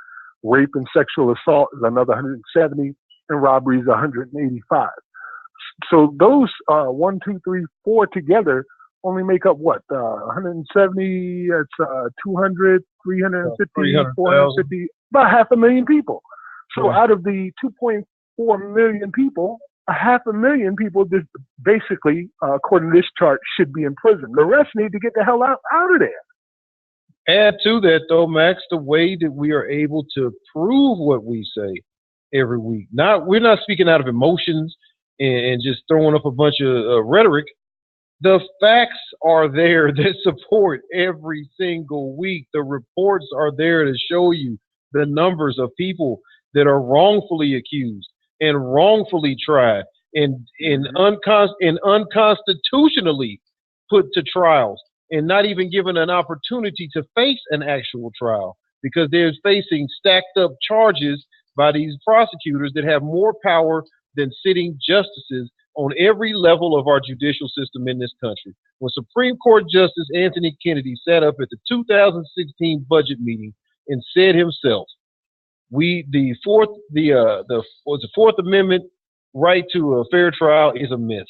rape and sexual assault is another 170, and robbery is 185. So those 1, 2, 3, 4 together only make up what? 170, it's 200, 350, 450, about 500,000 people. So out of the 2.4 million people, 500,000 people just basically, according to this chart, should be in prison. The rest need to get the hell out of there. Add to that, though, Max, the way that we are able to prove what we say every week. We're not speaking out of emotions and just throwing up a bunch of rhetoric. The facts are there that support every single week. The reports are there to show you the numbers of people that are wrongfully accused and wrongfully tried and unconstitutionally put to trials and not even given an opportunity to face an actual trial because they're facing stacked up charges by these prosecutors that have more power than sitting justices on every level of our judicial system in this country. When Supreme Court Justice Anthony Kennedy sat up at the 2016 budget meeting and said himself, the Fourth Amendment right to a fair trial is a myth.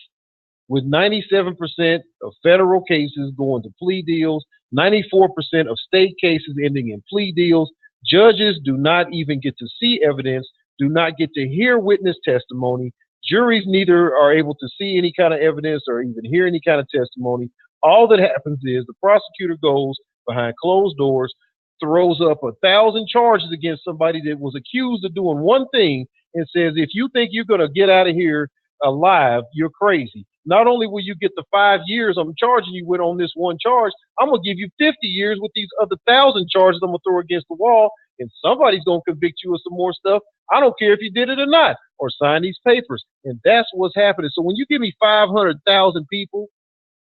With 97% of federal cases going to plea deals, 94% of state cases ending in plea deals, judges do not even get to see evidence, do not get to hear witness testimony. Juries neither are able to see any kind of evidence or even hear any kind of testimony. All that happens is the prosecutor goes behind closed doors, throws up 1,000 charges against somebody that was accused of doing one thing and says, if you think you're going to get out of here alive, you're crazy. Not only will you get the 5 years I'm charging you with on this one charge, I'm going to give you 50 years with these other 1,000 charges I'm going to throw against the wall, and somebody's going to convict you of some more stuff. I don't care if you did it or not, or sign these papers. And that's what's happening. So when you give me 500,000 people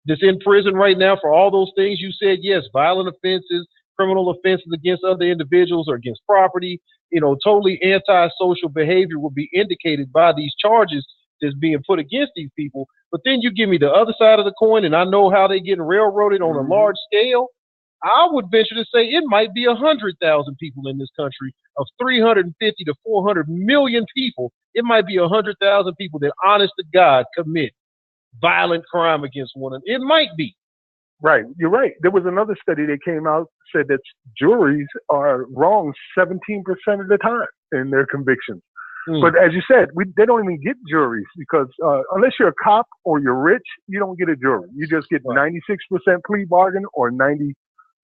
that's in prison right now for all those things you said, yes, violent offenses, criminal offenses against other individuals or against property, totally antisocial behavior will be indicated by these charges that's being put against these people. But then you give me the other side of the coin, and I know how they're getting railroaded on a large scale. I would venture to say it might be 100,000 people in this country of 350 to 400 million people. It might be 100,000 people that, honest to God, commit violent crime against one another. It might be. Right. You're right. There was another study that came out said that juries are wrong 17% of the time in their convictions. But as you said, they don't even get juries because unless you're a cop or you're rich, you don't get a jury. You just get 96% plea bargain or 94%.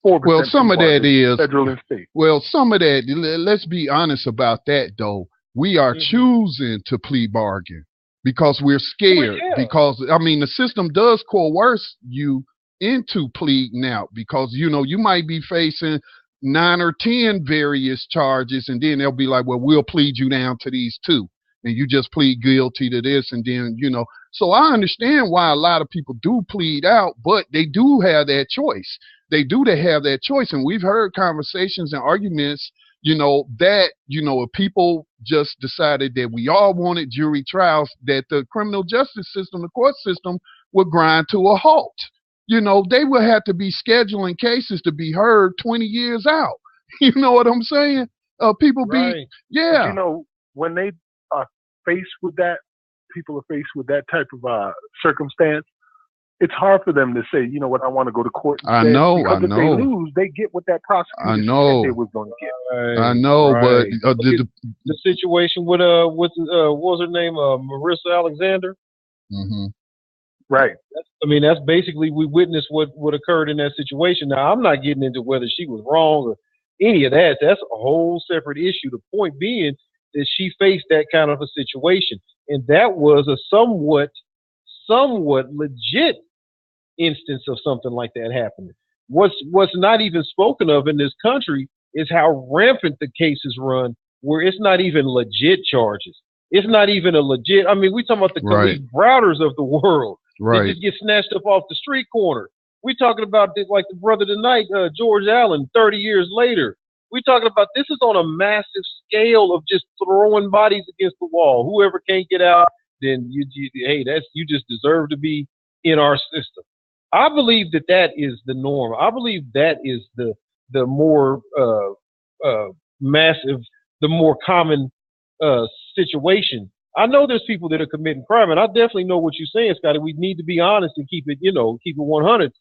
Well, some of that is federal and state. Well, some of that. Let's be honest about that, though. We are choosing to plea bargain because we're scared. Because the system does coerce you into pleading out because you might be facing 9 or 10 various charges, and then they'll be like, well, we'll plead you down to these 2, and you just plead guilty to this, and then so I understand why a lot of people do plead out, but they do have that choice. They have that choice, and we've heard conversations and arguments that if people just decided that we all wanted jury trials, that the criminal justice system, the court system, would grind to a halt. They will have to be scheduling cases to be heard 20 years out. You know what I'm saying? People But when they are faced with that, people are faced with that type of circumstance, it's hard for them to say, you know what, I want to go to court instead. I know. If they lose, they get what that prosecutor said they was going to get. I know, Right. but The situation with what was her name, Marissa Alexander. Right. That's basically, we witnessed what occurred in that situation. Now, I'm not getting into whether she was wrong or any of that. That's a whole separate issue. The point being that she faced that kind of a situation, and that was a somewhat legit instance of something like that happening. What's not even spoken of in this country is how rampant the cases run, where it's not even legit charges. It's not even a legit. We talking about the Khalid Browders of the world. Right. They just get snatched up off the street corner. We talking about this, like the brother tonight, George Allen, 30 years later. We talking about this is on a massive scale of just throwing bodies against the wall. Whoever can't get out, then you just deserve to be in our system. I believe that is the norm. I believe that is the more massive, the more common situation. I know there's people that are committing crime, and I definitely know what you're saying, Scotty. We need to be honest and keep it 100.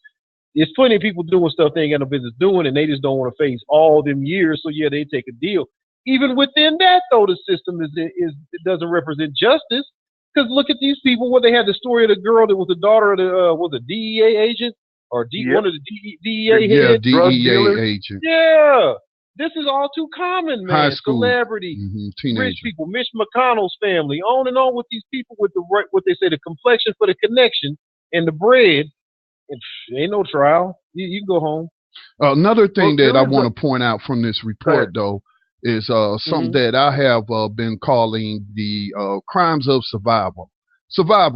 There's plenty of people doing stuff they ain't got no business doing, and they just don't want to face all them years. So they take a deal. Even within that, though, the system it doesn't represent justice. Because look at these people. Where they had the story of the girl that was the daughter of the DEA agent or one of the DEA heads, DEA agent. Yeah. This is all too common, man. High school. Celebrity, teenager. Rich people, Mitch McConnell's family, on and on with these people with what they say, the complexion for the connection and the bread. And ain't no trial. You can go home. Another thing that I want to point out from this report, though, is something that I have been calling the crimes of survival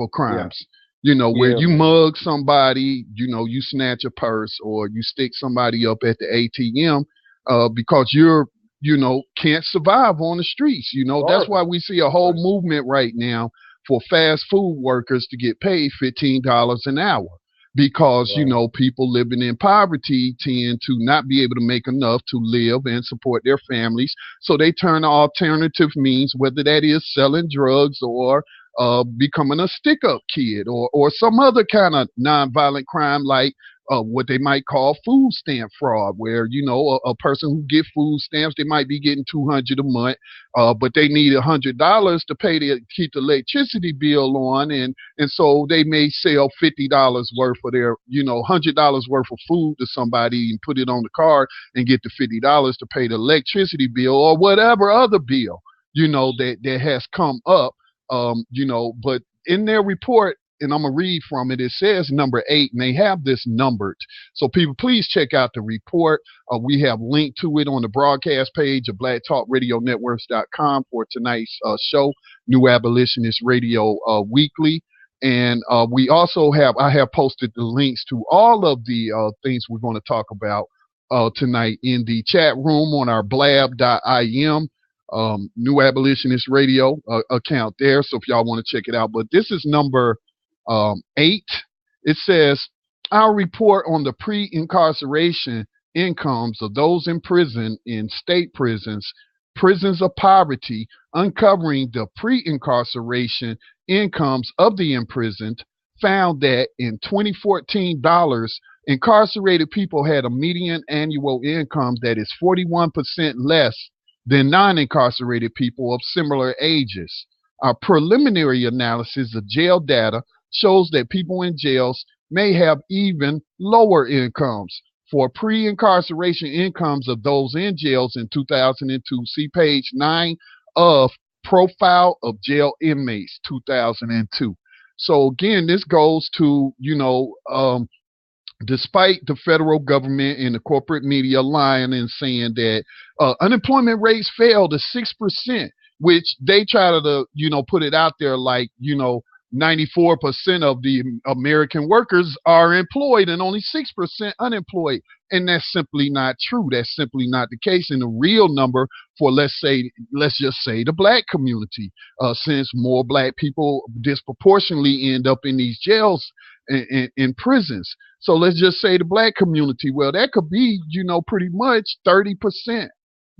crimes. Where you mug somebody, you snatch a purse, or you stick somebody up at the ATM. Because you're, can't survive on the streets. That's why we see a whole movement right now for fast food workers to get paid $15 an hour. Because, people living in poverty tend to not be able to make enough to live and support their families. So they turn to alternative means, whether that is selling drugs or becoming a stick-up kid or some other kind of nonviolent crime like what they might call food stamp fraud, where, a person who get food stamps, they might be getting $200 a month, but they need $100 to pay to keep the electricity bill on. And so they may sell $50 worth of their, $100 worth of food to somebody and put it on the card and get the $50 to pay the electricity bill or whatever other bill, that has come up. But in their report, and I'm going to read from it, it says number 8, and they have this numbered. So people, please check out the report. We have linked to it on the broadcast page of blacktalkradionetworks.com for tonight's show, New Abolitionist Radio Weekly. And we also I have posted the links to all of the things we're going to talk about tonight in the chat room on our blab.im. New Abolitionist Radio account there. So if y'all want to check it out, but this is number 8. It says, our report on the pre-incarceration incomes of those in prison in state prisons, prisons of poverty, uncovering the pre-incarceration incomes of the imprisoned, found that in 2014 dollars, incarcerated people had a median annual income that is 41% less than non-incarcerated people of similar ages. Our preliminary analysis of jail data shows that people in jails may have even lower incomes. For pre-incarceration incomes of those in jails in 2002, see page 9 of Profile of Jail Inmates 2002. So again, this goes to, despite the federal government and the corporate media lying and saying that unemployment rates fell to 6%, which they try to, put it out there like, 94% of the American workers are employed and only 6% unemployed. And that's simply not true. That's simply not the case. And the real number for, let's just say the black community, since more black people disproportionately end up in these jails in prisons. So let's just say the black community, well, that could be, pretty much 30%,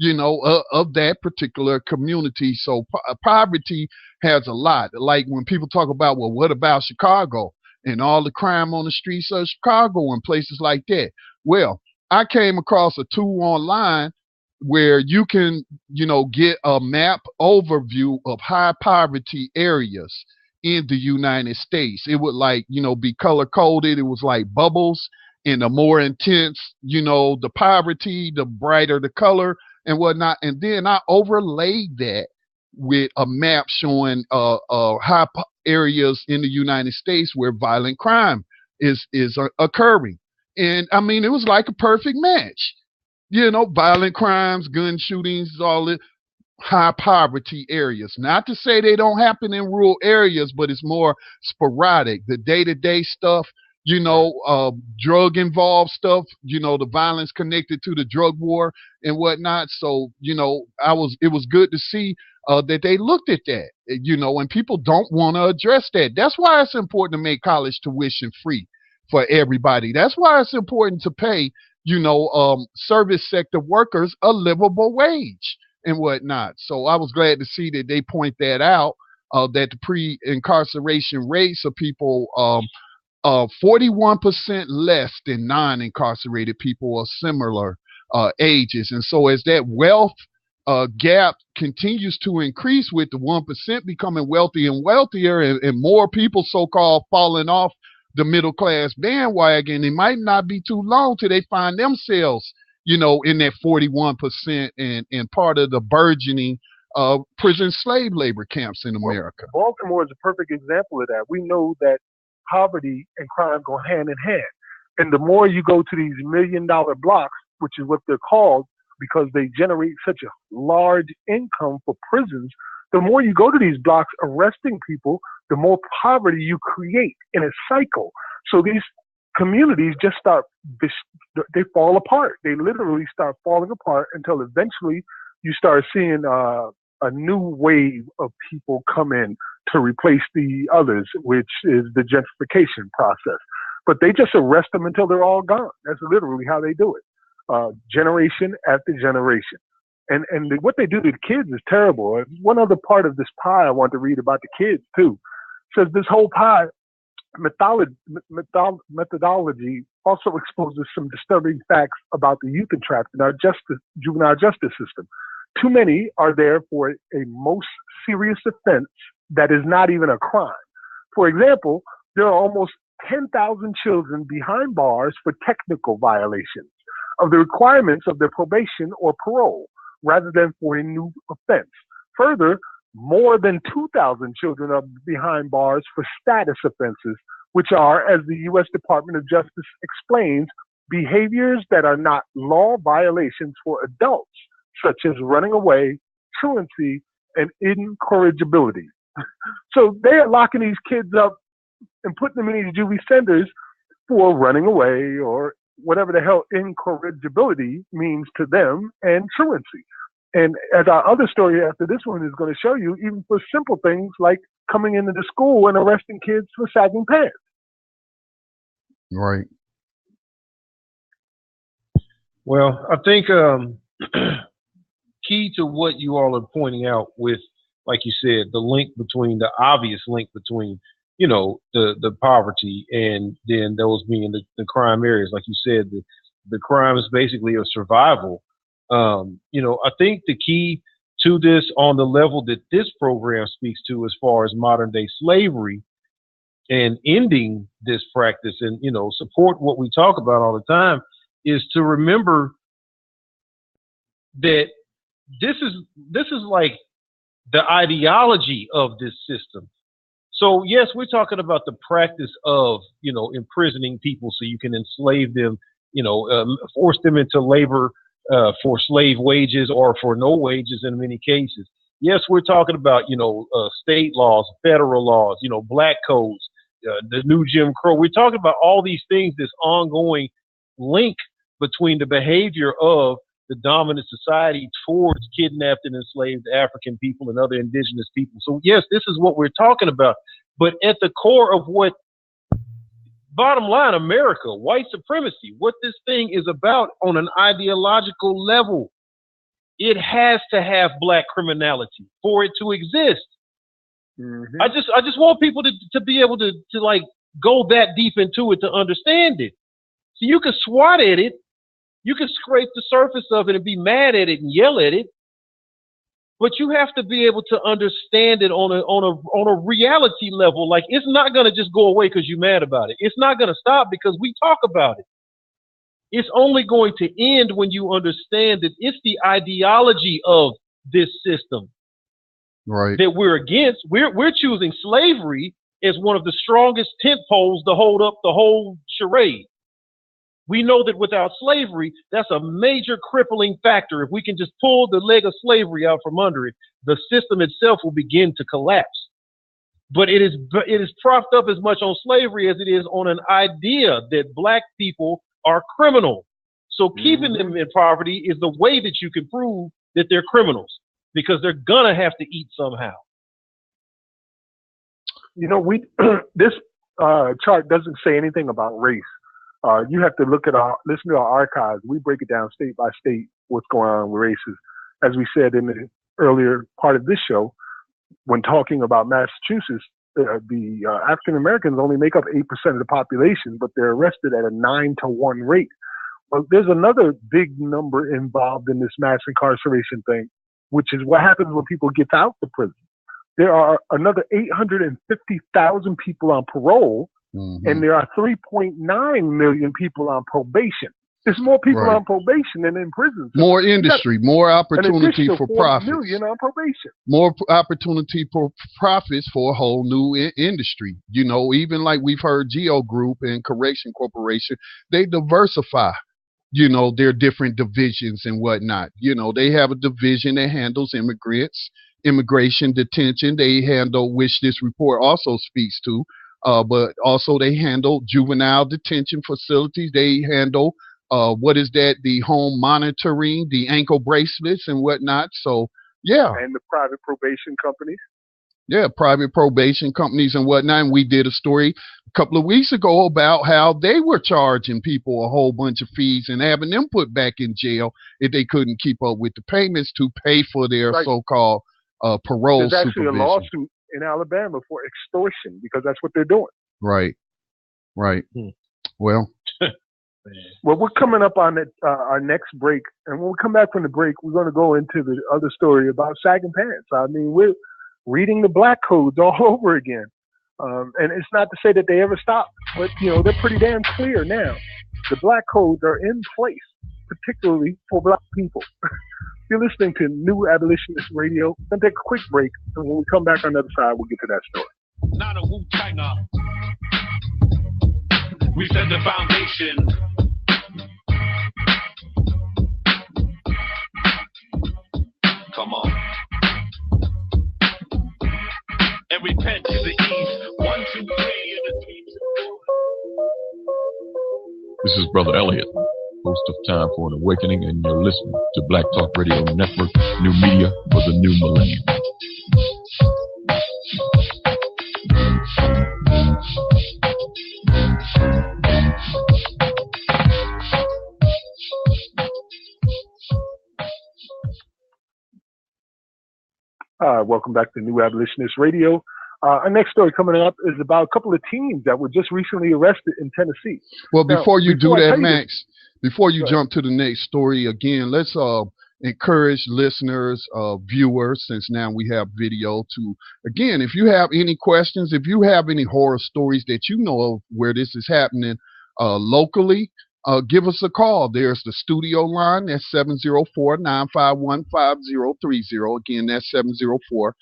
of that particular community. So poverty has a lot. Like when people talk about, well, what about Chicago and all the crime on the streets of Chicago and places like that? Well, I came across a tool online where you can, get a map overview of high poverty areas in the United States. It would be color coded. It was like bubbles, and the more intense, the poverty, the brighter the color and whatnot. And then I overlaid that with a map showing high areas in the United States where violent crime is occurring. And I mean, it was like a perfect match. Violent crimes, gun shootings, all the high poverty areas. Not to say they don't happen in rural areas, but it's more sporadic. The day-to-day stuff, drug involved stuff, the violence connected to the drug war and whatnot. So, it was good to see that they looked at that, and people don't want to address that. That's why it's important to make college tuition free for everybody. That's why it's important to pay, service sector workers a livable wage and whatnot. So I was glad to see that they point that out, that the pre-incarceration rates of people 41% less than non-incarcerated people of similar ages. And so as that wealth gap continues to increase with the 1% becoming wealthy and wealthier and more people so-called falling off the middle class bandwagon, it might not be too long till they find themselves, in that 41% and part of the burgeoning prison slave labor camps in America. Well, Baltimore is a perfect example of that. We know that poverty and crime go hand in hand. And the more you go to these $1 million blocks, which is what they're called because they generate such a large income for prisons, the more you go to these blocks arresting people, the more poverty you create in a cycle. So these communities just they fall apart. They literally start falling apart until eventually you start seeing a new wave of people come in to replace the others, which is the gentrification process. But they just arrest them until they're all gone. That's literally how they do it, generation after generation. And what they do to the kids is terrible. One other part of this pie I want to read about the kids too. It says this whole pie methodology also exposes some disturbing facts about the youth entrapped in our juvenile justice system. Too many are there for a most serious offense that is not even a crime. For example, there are almost 10,000 children behind bars for technical violations of the requirements of their probation or parole, rather than for a new offense. Further, more than 2,000 children are behind bars for status offenses, which are, as the U.S. Department of Justice explains, behaviors that are not law violations for adults, such as running away, truancy, and incorrigibility. So they are locking these kids up and putting them in these juvie centers for running away or whatever the hell incorrigibility means to them, and truancy. And as our other story after this one is going to show you, even for simple things like coming into the school and arresting kids for sagging pants. Right. Well, I think key to what you all are pointing out with, like you said, the obvious link between, the poverty and then those being the crime areas. Like you said, the crime is basically a survival. I think the key to this on the level that this program speaks to as far as modern day slavery and ending this practice and, support what we talk about all the time is to remember that this is like the ideology of this system. So yes, we're talking about the practice of, imprisoning people so you can enslave them, force them into labor for slave wages or for no wages in many cases. Yes, we're talking about, state laws, federal laws, black codes, the new Jim Crow. We're talking about all these things, this ongoing link between the behavior of the dominant society towards kidnapped and enslaved African people and other indigenous people. So yes, this is what we're talking about. But at the core of what, bottom line, America, white supremacy, what this thing is about on an ideological level, it has to have black criminality for it to exist. Mm-hmm. I just want people to be able to like go that deep into it to understand it. So you can swat at it, you can scrape the surface of it and be mad at it and yell at it, but you have to be able to understand it on a reality level. Like, it's not going to just go away because you're mad about it. It's not going to stop because we talk about it. It's only going to end when you understand that it's the ideology of this system, right, that we're against. We're choosing slavery as one of the strongest tent poles to hold up the whole charade. We know that without slavery, that's a major crippling factor. If we can just pull the leg of slavery out from under it, the system itself will begin to collapse. But it is propped up as much on slavery as it is on an idea that black people are criminal. So keeping them in poverty is the way that you can prove that they're criminals, because they're gonna have to eat somehow. This chart doesn't say anything about race. You have to listen to our archives. We break it down state by state what's going on with races. As we said in the earlier part of this show, when talking about Massachusetts, the African Americans only make up 8% of the population, but they're arrested at a 9-to-1 rate. Well, there's another big number involved in this mass incarceration thing, which is what happens when people get out of prison. There are another 850,000 people on parole. Mm-hmm. And there are 3.9 million people on probation. There's more people on probation than in prison. So more industry, more opportunity for profits. Million on probation. More opportunity for profits for a whole new industry. Even like we've heard Geo Group and Correction Corporation, they diversify, their different divisions and whatnot. They have a division that handles immigration detention. They handle, which this report also speaks to, but also they handle juvenile detention facilities. They handle, the home monitoring, the ankle bracelets and whatnot. So, yeah. And the private probation companies. Yeah, private probation companies and whatnot. And we did a story a couple of weeks ago about how they were charging people a whole bunch of fees and having them put back in jail if they couldn't keep up with the payments to pay for their so-called parole There's actually supervision. A lawsuit in Alabama for extortion because that's what they're doing. Right. Well, we're coming up on our next break, and when we come back from the break, we're going to go into the other story about sagging pants. I mean, we're reading the black codes all over again, and it's not to say that they ever stop, but they're pretty damn clear now. The black codes are in place particularly for Black people. You're listening to New Abolitionist Radio. We'll take a quick break, and when we come back on the other side, we'll get to that story. Not a Wu-China. We set the foundation. Come on. And repent to the east. 1, 2, 3. This is Brother Elliot, host of Time for an Awakening, and you're listening to Black Talk Radio Network, new media for the new millennium. Welcome back to New Abolitionist Radio. Our next story coming up is about a couple of teens that were just recently arrested in Tennessee. Well, before you do that, Max, before you jump to the next story, again, let's encourage listeners, viewers, since now we have video, to, again, if you have any questions, if you have any horror stories that you know of where this is happening locally, give us a call. There's the studio line. That's 704-951-5030. Again, that's 704-951-5030.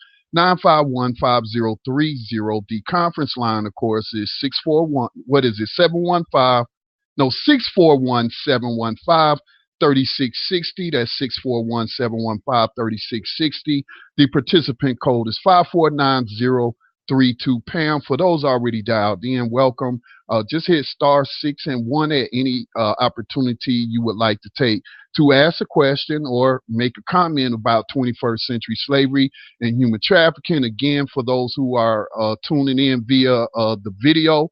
The conference line, of course, is 641-715-3660. That's 641-715-3660. The participant code is 549-032 pound. For those already dialed in, welcome. Just hit *6 and 1 at any opportunity you would like to take to ask a question or make a comment about 21st century slavery and human trafficking. Again, for those who are tuning in via the video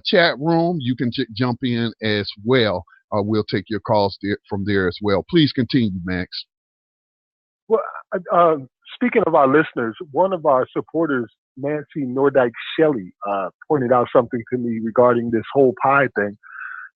chat room, you can jump in as well. We'll take your calls from there as well. Please continue, Max. Well, speaking of our listeners, one of our supporters, Nancy Nordyke Shelley, pointed out something to me regarding this whole pie thing.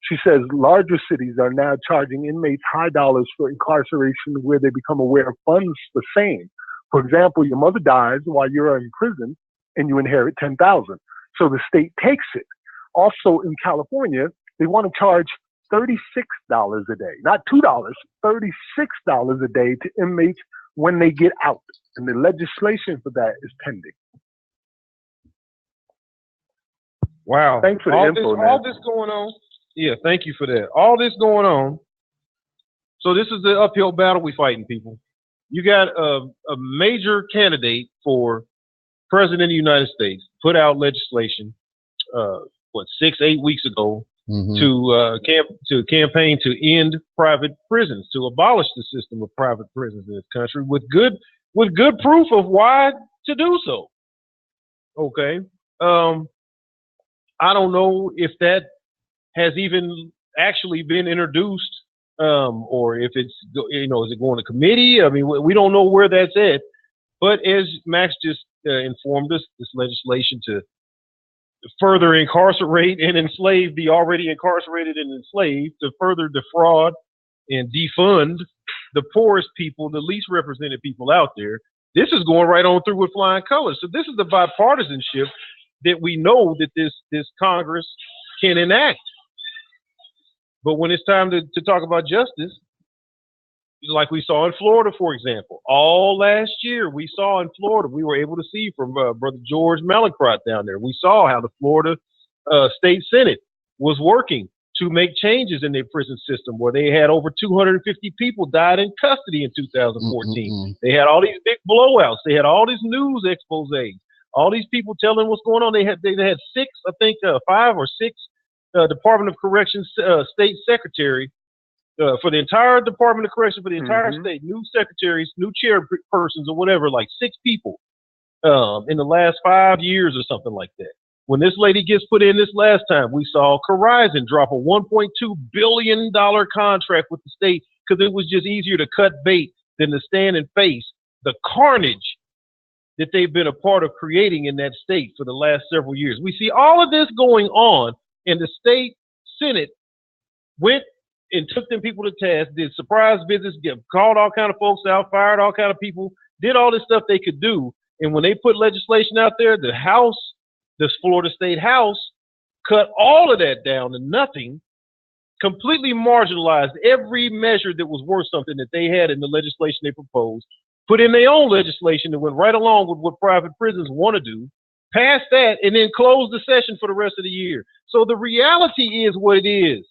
She says larger cities are now charging inmates high dollars for incarceration where they become aware of funds the same. For example, your mother dies while you're in prison and you inherit $10,000. So the state takes it. Also in California, they want to charge $36 a day, not $2, $36 a day to inmates when they get out. And the legislation for that is pending. Wow. Thanks for the info, man. All this going on. Yeah, thank you for that. All this going on. So this is the uphill battle we fighting, people. You got a major candidate for president of the United States put out legislation, 6-8 weeks ago, to campaign to end private prisons, to abolish the system of private prisons in this country with good proof of why to do so. Okay. I don't know if that has even actually been introduced, or if it's, is it going to committee? I mean, we don't know where that's at. But as Max just informed us, this legislation to further incarcerate and enslave the already incarcerated and enslaved, to further defraud and defund the poorest people, the least represented people out there, this is going right on through with flying colors. So this is the bipartisanship that we know that this Congress can enact. But when it's time to talk about justice, like we saw in Florida, for example, all last year we saw in Florida, we were able to see from Brother George Mallinckrodt down there, we saw how the Florida State Senate was working to make changes in their prison system, where they had over 250 people died in custody in 2014. They had all these big blowouts. They had all these news exposés. All these people telling what's going on. They had 5 or 6 Department of Corrections state secretary for the entire Department of Correction for the entire state. New secretaries, new chairpersons, or whatever, like 6 people in the last 5 years or something like that. When this lady gets put in this last time, we saw Verizon drop a $1.2 billion contract with the state because it was just easier to cut bait than to stand and face the carnage that they've been a part of creating in that state for the last several years. We see all of this going on, and the state Senate went and took them people to task, did surprise visits, called all kind of folks out, fired all kind of people, did all this stuff they could do. And when they put legislation out there, the House, this Florida State House, cut all of that down to nothing completely marginalized every measure that was worth something that they had in the legislation they proposed, put in their own legislation that went right along with what private prisons want to do, passed that, and then closed the session for the rest of the year. So the reality is what it is.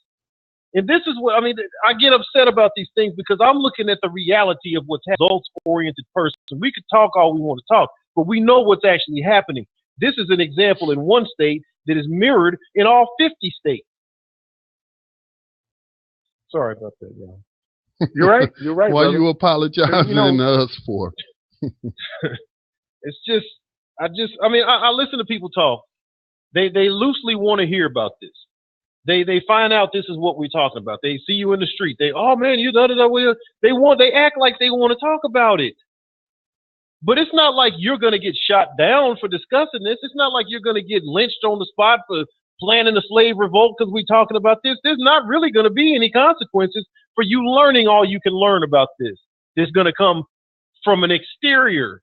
And this is what, I mean, I get upset about these things because I'm looking at the reality of what's happening. Results-oriented person. We could talk all we want to talk, but we know what's actually happening. This is an example in one state that is mirrored in all 50 states. Sorry about that, y'all. You're right. You're right. What are brother. you apologizing to us for? It's just, I listen to people talk. They loosely want to hear about this. They find out this is what we're talking about. They see you in the street. Oh man, you they act like they want to talk about it. But it's not like you're going to get shot down for discussing this. It's not like you're going to get lynched on the spot for planning a slave revolt because we're talking about this. There's not really going to be any consequences for you learning all you can learn about this. There's going to come from an exterior,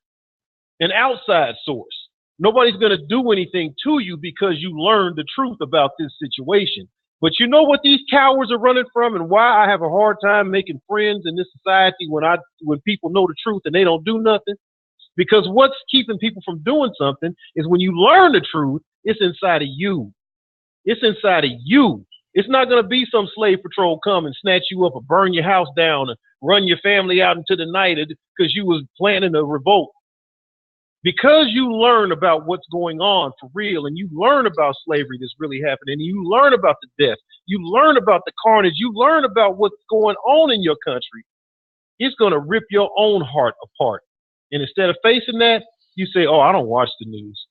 an outside source. Nobody's going to do anything to you because you learned the truth about this situation. But you know what these cowards are running from and why I have a hard time making friends in this society when people know the truth and they don't do nothing? Because what's keeping people from doing something is when you learn the truth, it's inside of you. It's inside of you. It's not going to be some slave patrol come and snatch you up or burn your house down and run your family out into the night because you was planning a revolt. Because you learn about what's going on for real and you learn about slavery that's really happening, and you learn about the death, you learn about the carnage, you learn about what's going on in your country, it's going to rip your own heart apart. And instead of facing that, you say, oh, I don't watch the news.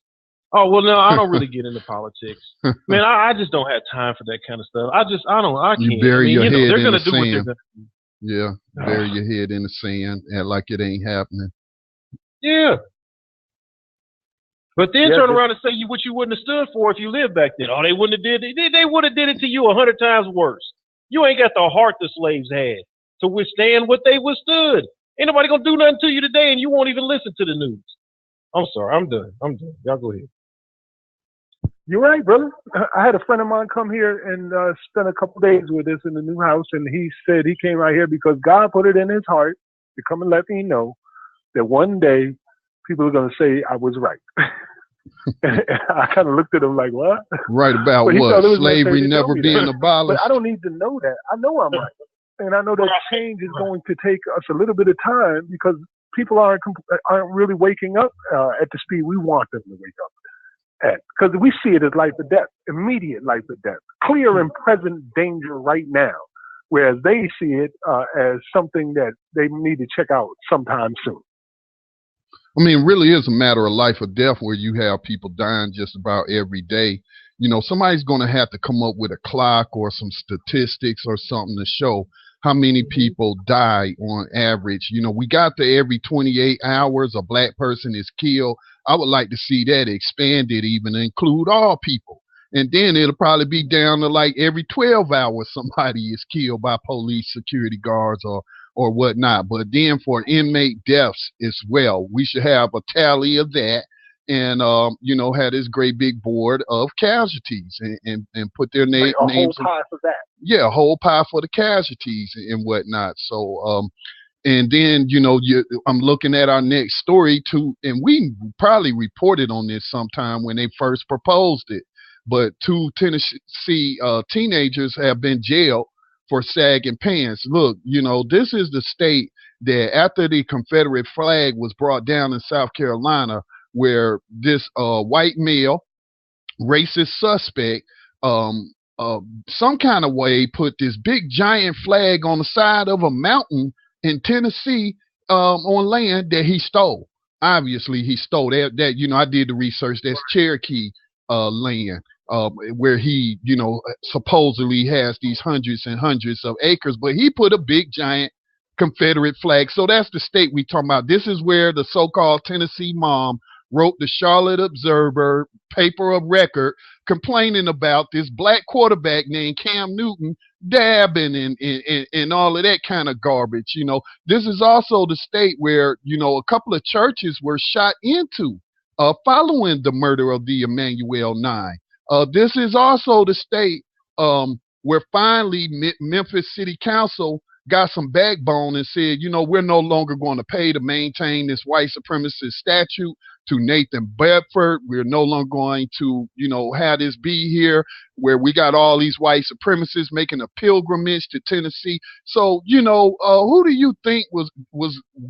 Oh, well, no, I don't really get into politics. Man, I just don't have time for that kind of stuff. I can't. You bury your head they're in gonna the do what they're sand. gonna do. Yeah, bury your head in the sand, act like it ain't happening. Yeah. But then Yeah, turn around and say what you wouldn't have stood for if you lived back then. Oh, they wouldn't have did it. They would have did it to you 100 times worse. You ain't got the heart the slaves had to withstand what they withstood. Ain't nobody gonna do nothing to you today, and you won't even listen to the news. I'm sorry. I'm done. Y'all go ahead. You're right, brother. I had a friend of mine come here and spend a couple days with us in the new house, and he said he came out here because God put it in his heart to come and let me know that one day people are going to say I was right. And I kind of looked at him like, what? Right about what? Slavery never being abolished. But I don't need to know that. I know I'm right. And I know that change is going to take us a little bit of time because people aren't really waking up at the speed we want them to wake up at. Because we see it as life or death, immediate life or death, clear and present danger right now, whereas they see it as something that they need to check out sometime soon. I mean, it really is a matter of life or death where you have people dying just about every day. You know, somebody's going to have to come up with a clock or some statistics or something to show how many people die on average. You know, we got to every 28 hours a black person is killed. I would like to see that expanded even to include all people. And then it'll probably be down to like every 12 hours somebody is killed by police, security guards, or whatnot. But then for inmate deaths as well, we should have a tally of that and, you know, have this great big board of casualties and put their names. A whole pie for that. Yeah, a whole pie for the casualties and whatnot. So, and then, you know, I'm looking at our next story too, and we probably reported on this sometime when they first proposed it. But 2 Tennessee teenagers have been jailed for sagging pants. Look, you know, this is the state that after the Confederate flag was brought down in South Carolina, where this white male racist suspect some kind of way put this big giant flag on the side of a mountain in Tennessee on land that he stole. Obviously, he stole that. You know, I did the research. That's Cherokee land. Where he, you know, supposedly has these hundreds and hundreds of acres, but he put a big giant Confederate flag. So that's the state we talking about. This is where the so-called Tennessee mom wrote the Charlotte Observer paper of record complaining about this black quarterback named Cam Newton dabbing and all of that kind of garbage. You know, this is also the state where, you know, a couple of churches were shot into following the murder of the Emmanuel 9. This is also the state where finally Memphis City Council got some backbone and said, you know, we're no longer going to pay to maintain this white supremacist statute to Nathan Bedford. We're no longer going to, you know, have this be here where we got all these white supremacists making a pilgrimage to Tennessee. So, you know, who do you think was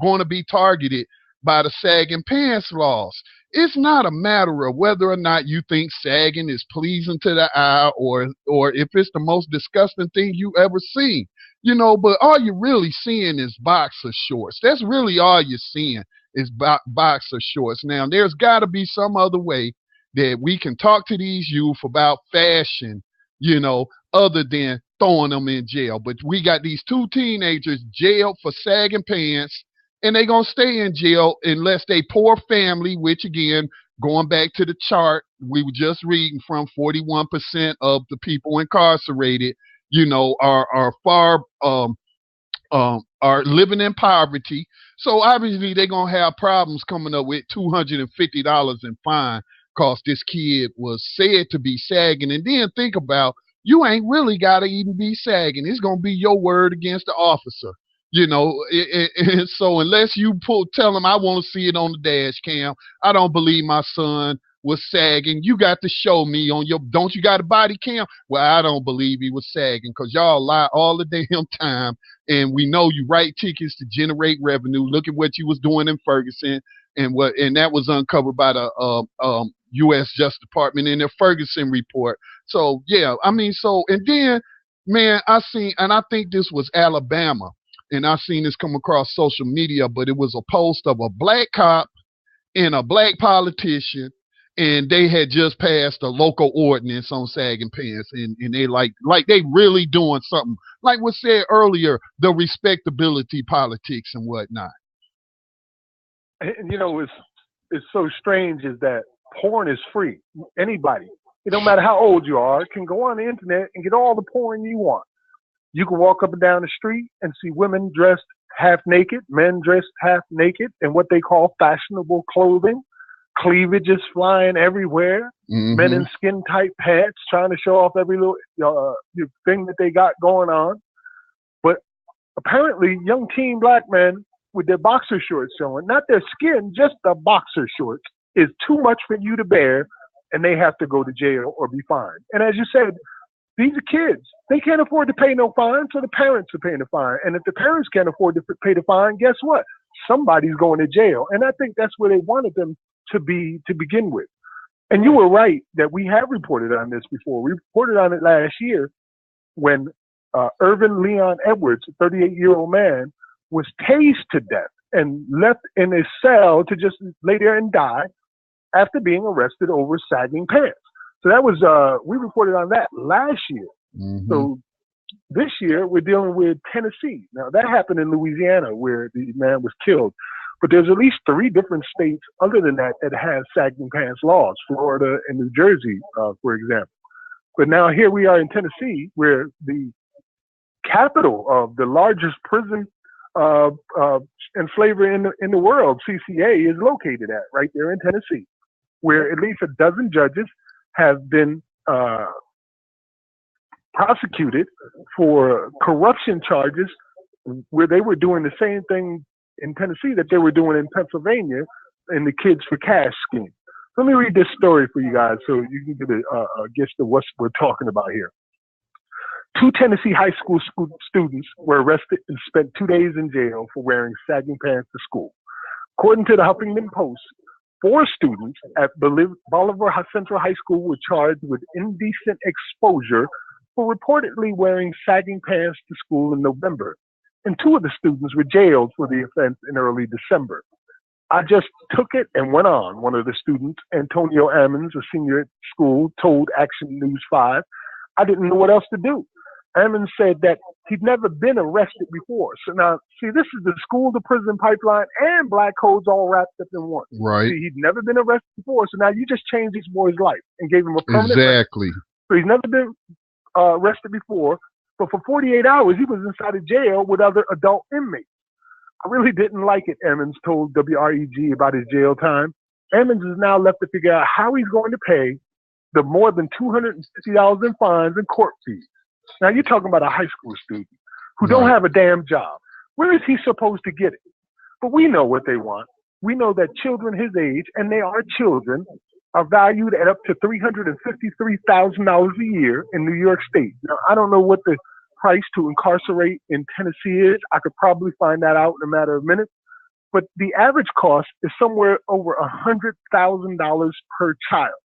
going to be targeted by the sagging pants laws? It's not a matter of whether or not you think sagging is pleasing to the eye or if it's the most disgusting thing you ever seen. You know, but all you're really seeing is boxer shorts. That's really all you're seeing is boxer shorts. Now, there's got to be some other way that we can talk to these youth about fashion, you know, other than throwing them in jail. But we got these two teenagers jailed for sagging pants, and they're going to stay in jail unless they poor family, which, again, going back to the chart we were just reading from, 41% of the people incarcerated, you know, are living in poverty. So obviously they're going to have problems coming up with $250 in fine because this kid was said to be sagging. And then think about, you ain't really got to even be sagging. It's going to be your word against the officer. You know, and so unless you tell him I want to see it on the dash cam, I don't believe my son was sagging. You got to show me on your, don't you got a body cam? Well, I don't believe he was sagging because y'all lie all the damn time. And we know you write tickets to generate revenue. Look at what you was doing in Ferguson and that was uncovered by the U.S. Justice Department in their Ferguson report. So, yeah, I mean, and then, man, I think this was Alabama. And I seen this come across social media, but it was a post of a black cop and a black politician, and they had just passed a local ordinance on sagging pants, and they like they really doing something, like was said earlier, the respectability politics and whatnot. And you know, it's so strange is that porn is free. Anybody, it don't matter how old you are, can go on the internet and get all the porn you want. You can walk up and down the street and see women dressed half naked, men dressed half naked in what they call fashionable clothing. Cleavage is flying everywhere. Mm-hmm. Men in skin tight pants trying to show off every little thing that they got going on. But apparently young teen black men with their boxer shorts showing, not their skin, just the boxer shorts, is too much for you to bear, and they have to go to jail or be fined. And as you said, these are kids. They can't afford to pay no fine, so the parents are paying the fine. And if the parents can't afford to pay the fine, guess what? Somebody's going to jail. And I think that's where they wanted them to be to begin with. And you were right that we have reported on this before. We reported on it last year when Irvin Leon Edwards, a 38-year-old man, was tased to death and left in a cell to just lay there and die after being arrested over sagging pants. So that was, we reported on that last year. Mm-hmm. So this year we're dealing with Tennessee. Now that happened in Louisiana where the man was killed. But there's at least 3 different states other than that have sagging pants laws, Florida and New Jersey, for example. But now here we are in Tennessee where the capital of the largest prison and slavery in the world, CCA, is located at, right there in Tennessee, where at least a dozen judges have been prosecuted for corruption charges where they were doing the same thing in Tennessee that they were doing in Pennsylvania in the Kids for Cash scheme. Let me read this story for you guys so you can get a gist of what we're talking about here. 2 Tennessee high school students were arrested and spent 2 days in jail for wearing sagging pants to school. According to the Huffington Post, 4 students at Bolivar Central High School were charged with indecent exposure for reportedly wearing sagging pants to school in November, and 2 of the students were jailed for the offense in early December. I just took it and went on, one of the students, Antonio Ammons, a senior at school, told Action News 5. I didn't know what else to do. Ammons said that he'd never been arrested before. So now, see, this is the school to prison pipeline and black codes all wrapped up in one. Right. See, he'd never been arrested before, so now you just changed this boy's life and gave him a permanent Exactly. arrest. So he's never been arrested before, but for 48 hours, he was inside of jail with other adult inmates. I really didn't like it, Ammons told WREG about his jail time. Ammons is now left to figure out how he's going to pay the more than $250 in fines and court fees. Now you're talking about a high school student who don't have a damn job. Where is he supposed to get it? But we know what they want. We know that children his age, and they are children, are valued at up to $353,000 a year in New York State. Now, I don't know what the price to incarcerate in Tennessee is. I could probably find that out in a matter of minutes. But the average cost is somewhere over $100,000 per child.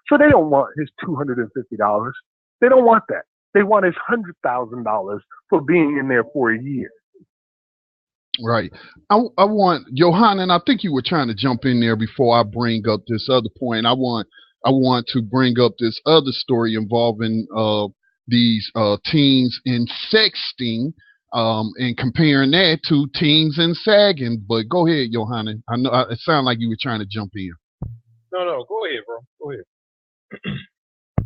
So they don't want his $250. They don't want that. They want his $100,000 for being in there for a year. Right. I want Johanna, and I think you were trying to jump in there before I bring up this other point. I want to bring up this other story involving these teens in sexting, and comparing that to teens in sagging. But go ahead, Johanna. I know it sounded like you were trying to jump in. No, go ahead, bro. Go ahead.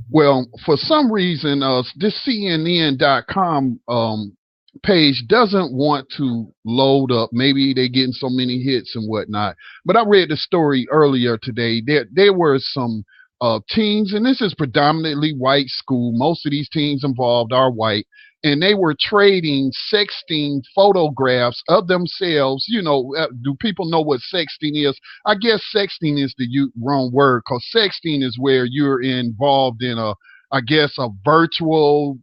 Well, for some reason, this CNN.com page doesn't want to load up. Maybe they're getting so many hits and whatnot. But I read the story earlier today. There were some teens, and this is predominantly white school. Most of these teens involved are white, and they were trading sexting photographs of themselves. You know, do people know what sexting is? I guess sexting is the wrong word, because sexting is where you're involved in a virtual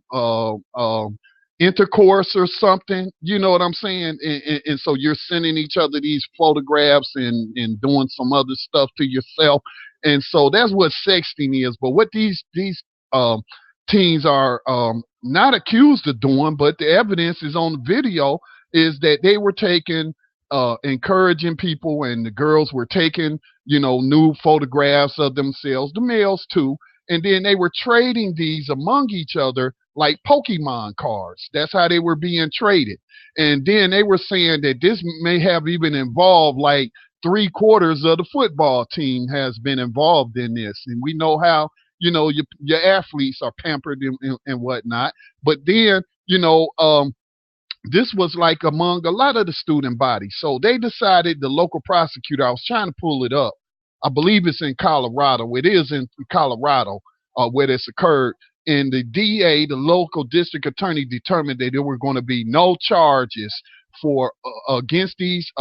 intercourse or something. You know what I'm saying? And so you're sending each other these photographs and doing some other stuff to yourself. And so that's what sexting is. But what these teens are not accused of doing, but the evidence is on the video, is that they were encouraging people, and the girls were taking, new photographs of themselves, the males too, and then they were trading these among each other like Pokemon cards. That's how they were being traded. And then they were saying that this may have even involved like 3/4 of the football team has been involved in this. And we know how, your athletes are pampered and whatnot. But then, this was like among a lot of the student body. So they decided, the local prosecutor, I was trying to pull it up. I believe it's in Colorado. It is in Colorado where this occurred. And the DA, the local district attorney, determined that there were going to be no charges against these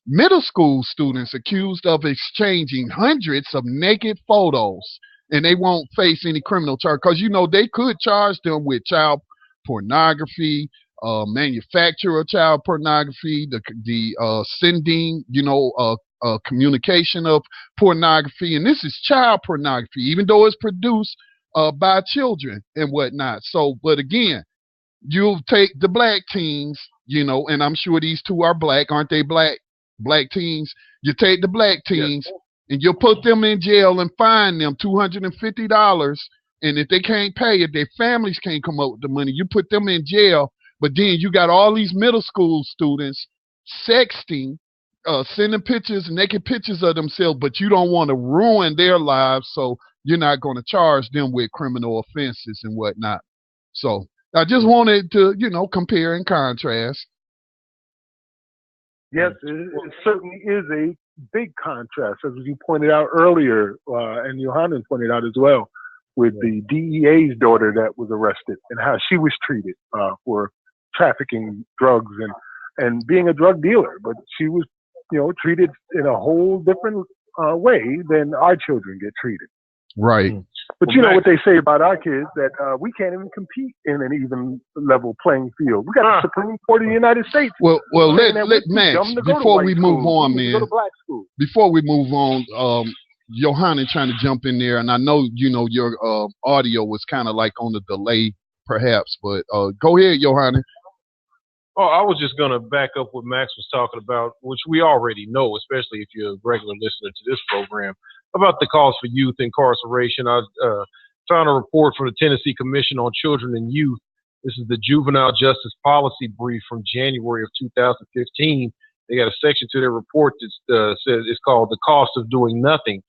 middle school students accused of exchanging hundreds of naked photos, and they won't face any criminal charge, because they could charge them with child pornography, manufacture of child pornography, the sending, communication of pornography, and this is child pornography, even though it's produced by children and whatnot. So, but again, you'll take the black teens, and I'm sure these two are black, aren't they? Black teens. You take the black teens, and you'll put them in jail and fine them $250. And if they can't pay it, their families can't come up with the money, you put them in jail. But then you got all these middle school students sexting, sending naked pictures of themselves, but you don't want to ruin their lives, so you're not going to charge them with criminal offenses and whatnot. So I just wanted to, compare and contrast. Yes, it certainly is a big contrast, as you pointed out earlier, and Johanna pointed out as well, with the DEA's daughter that was arrested and how she was treated for trafficking drugs and being a drug dealer. But she was, treated in a whole different way than our children get treated. Right. But you know what they say about our kids, that we can't even compete in an even level playing field. We got the Supreme Court of the United States. Well, let Max, before we move on, man, before we move on, Johanna trying to jump in there, and I know, your audio was kind of like on the delay, perhaps, but go ahead, Johanna. Oh, I was just going to back up what Max was talking about, which we already know, especially if you're a regular listener to this program, about the cause for youth incarceration. I found a report from the Tennessee Commission on Children and Youth. This is the Juvenile Justice Policy Brief from January of 2015. They got a section to their report that says it's called The Cost of Doing Nothing,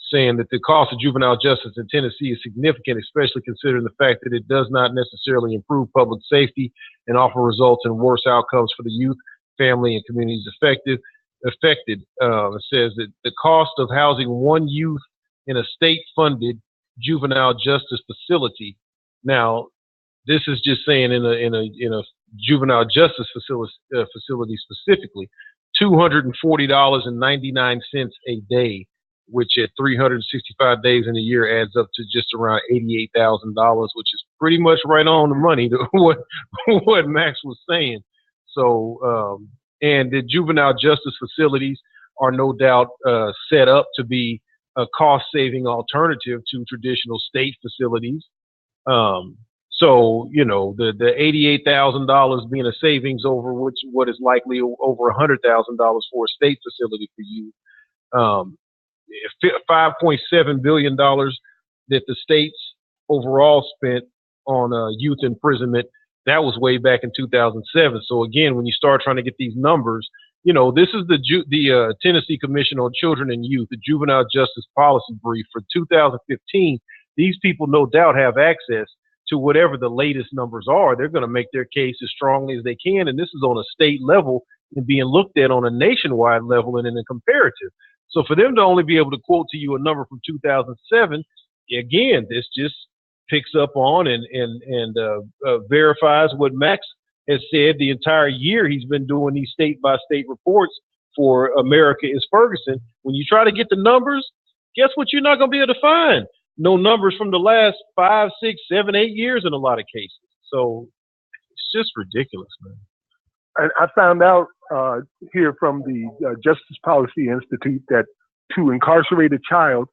saying that the cost of juvenile justice in Tennessee is significant, especially considering the fact that it does not necessarily improve public safety and often results in worse outcomes for the youth, family, and communities affected. It says that the cost of housing one youth in a state-funded juvenile justice facility Now, this is just saying in a juvenile justice facility specifically, $240.99 a day, which at 365 days in a year adds up to just around $88,000, which is pretty much right on the money to what Max was saying. So, and the juvenile justice facilities are no doubt set up to be a cost-saving alternative to traditional state facilities. So, you know, the $88,000 being a savings over what is likely over $100,000 for a state facility for you. $5.7 billion that the states overall spent on youth imprisonment. That was way back in 2007. So again, when you start trying to get these numbers, you know, this is the Tennessee Commission on Children and Youth, the Juvenile Justice Policy Brief for 2015. These people no doubt have access to whatever the latest numbers are. They're going to make their case as strongly as they can. And this is on a state level and being looked at on a nationwide level and in a comparative. So for them to only be able to quote to you a number from 2007, again, this just picks up on and verifies what Max has said the entire year he's been doing these state-by-state reports for America is Ferguson. When you try to get the numbers, guess what you're not going to be able to find? No numbers from the last 5, 6, 7, 8 years in a lot of cases. So it's just ridiculous, man. And I found out here from the Justice Policy Institute that to incarcerate a child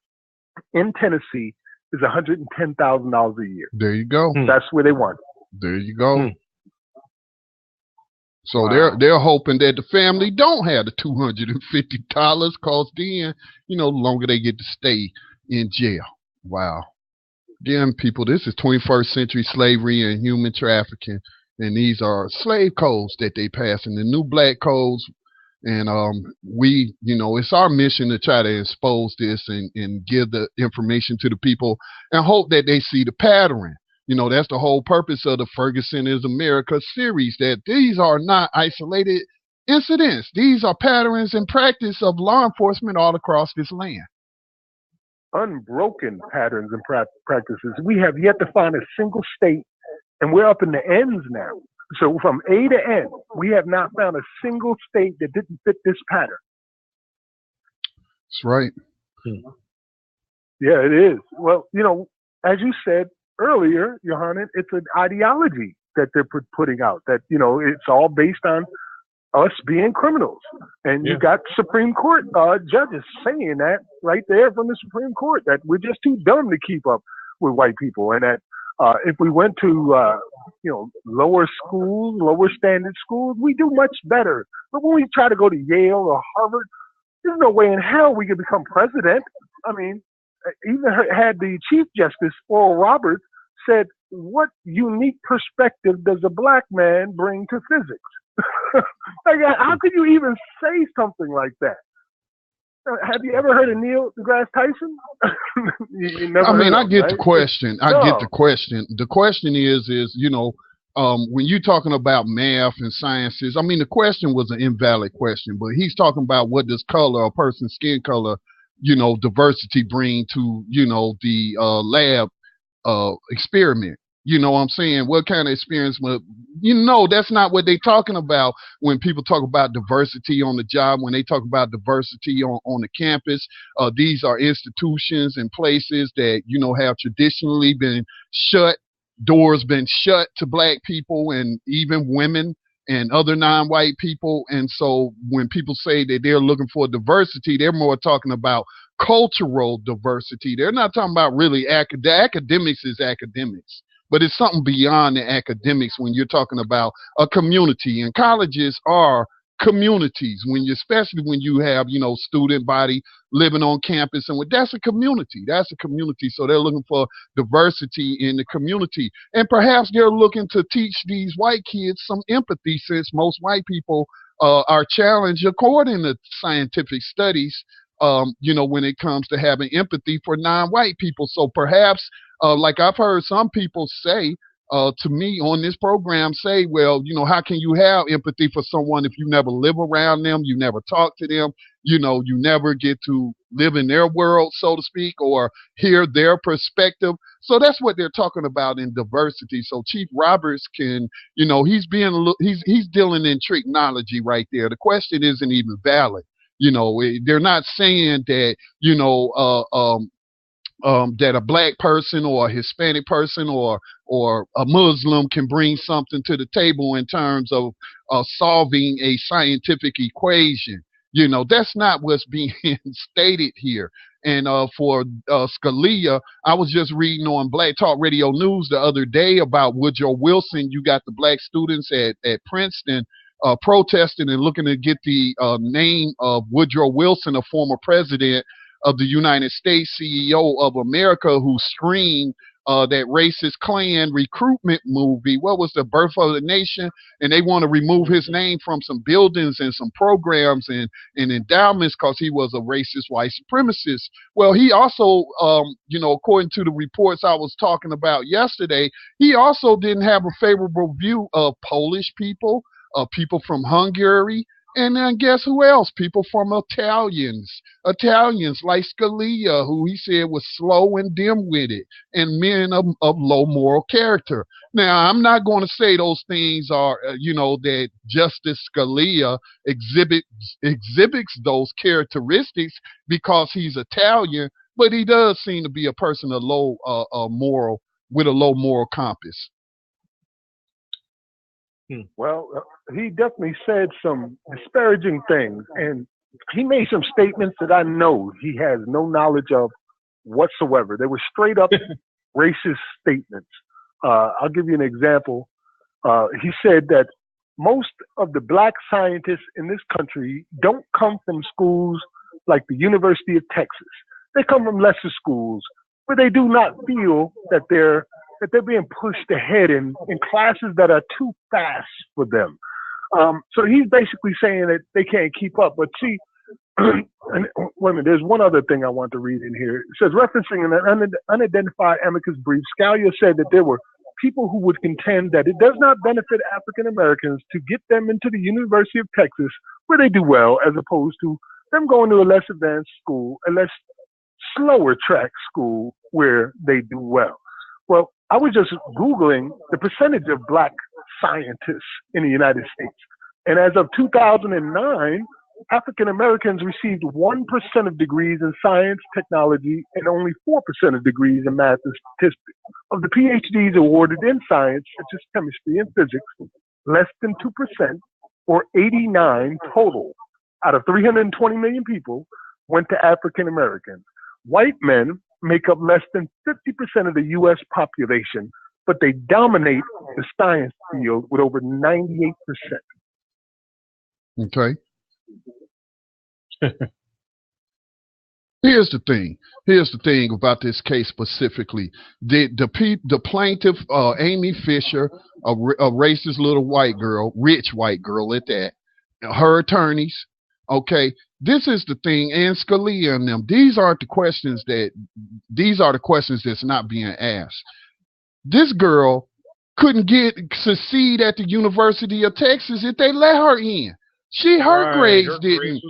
in Tennessee is $110,000 a year. There you go. That's where they want. There you go. So they're hoping that the family don't have the $250, cause then, you know, the longer they get to stay in jail. Wow. Again, people, this is 21st century slavery and human trafficking. And these are slave codes that they pass in the new black codes. And we, you know, it's our mission to try to expose this and give the information to the people and hope that they see the pattern. You know, that's the whole purpose of the Ferguson is America series, that these are not isolated incidents. These are patterns and practice of law enforcement all across this land. Unbroken patterns and practices. We have yet to find a single state, and we're up in the ends now. So from A to N, we have not found a single state that didn't fit this pattern. That's right. Yeah, it is. Well, you know, as you said earlier, Yohanan, it's an ideology that they're putting out, that, you know, it's all based on us being criminals. And you got Supreme Court judges saying that right there from the Supreme Court, that we're just too dumb to keep up with white people. And that if we went to, you know, lower schools, lower standard schools, we do much better. But when we try to go to Yale or Harvard, there's no way in hell we could become president. I mean, even had the Chief Justice, Oral Roberts, said, what unique perspective does a black man bring to physics? Like, how could you even say something like that? Have you ever heard of Neil deGrasse Tyson? I get the question. Get the question. The question is, you know, when you're talking about math and sciences, I mean, the question was an invalid question, but he's talking about what does color, a person's skin color, you know, diversity bring to, you know, the lab experiment. You know what I'm saying? What kind of experience? You know, that's not what they're talking about when people talk about diversity on the job, when they talk about diversity on the campus. These are institutions and places that, you know, have traditionally been shut, doors been shut to black people and even women and other non-white people. And so when people say that they're looking for diversity, they're more talking about cultural diversity. They're not talking about really academics is academics. But it's something beyond the academics when you're talking about a community. And colleges are communities, especially when you have, you know, student body living on campus. And that's a community. That's a community. So they're looking for diversity in the community. And perhaps they're looking to teach these white kids some empathy, since most white people are challenged according to scientific studies, you know, when it comes to having empathy for non-white people. So perhaps like I've heard some people say to me on this program, say, well, you know, how can you have empathy for someone if you never live around them, you never talk to them, you know, you never get to live in their world, so to speak, or hear their perspective. So that's what they're talking about in diversity. So Chief Roberts can, he's he's dealing in technology right there. The question isn't even valid. They're not saying that, that a black person or a Hispanic person or a Muslim can bring something to the table in terms of solving a scientific equation. That's not what's being stated here. And for Scalia, I was just reading on Black Talk Radio News the other day about Woodrow Wilson. You got the black students at Princeton protesting and looking to get the name of Woodrow Wilson, a former president of the United States, CEO of America, who screened that racist Klan recruitment movie. What was The Birth of the Nation? And they want to remove his name from some buildings and some programs and endowments because he was a racist white supremacist. Well, he also, according to the reports I was talking about yesterday, he also didn't have a favorable view of Polish people, people from Hungary, and then guess who else? People from Italians like Scalia, who he said was slow and dim-witted, and men of low moral character. Now, I'm not going to say those things are, that Justice Scalia exhibits those characteristics because he's Italian, but he does seem to be a person of low moral, with a low moral compass. Well, he definitely said some disparaging things, and he made some statements that I know he has no knowledge of whatsoever. They were straight up racist statements. I'll give you an example. He said that most of the black scientists in this country don't come from schools like the University of Texas. They come from lesser schools where they do not feel that they're being pushed ahead in classes that are too fast for them. So he's basically saying that they can't keep up. But see, and wait a minute, there's one other thing I want to read in here. It says, referencing an unidentified amicus brief, Scalia said that there were people who would contend that it does not benefit African Americans to get them into the University of Texas where they do well, as opposed to them going to a less advanced school, a less slower track school where they do well. Well, I was just Googling the percentage of black scientists in the United States. And as of 2009, African Americans received 1% of degrees in science, technology, and only 4% of degrees in math and statistics. Of the PhDs awarded in science, such as chemistry and physics, less than 2%, or 89 total, out of 320 million people, went to African Americans. White men make up less than 50% of the U.S. population, but they dominate the science field with over 98%. Okay. Here's the thing about this case specifically. The plaintiff, Amy Fisher, a racist little white girl, rich white girl at that, her attorneys, okay, this is the thing, and Scalia and them, these are the questions that's not being asked. This girl couldn't succeed at the University of Texas if they let her in. Her grades didn't,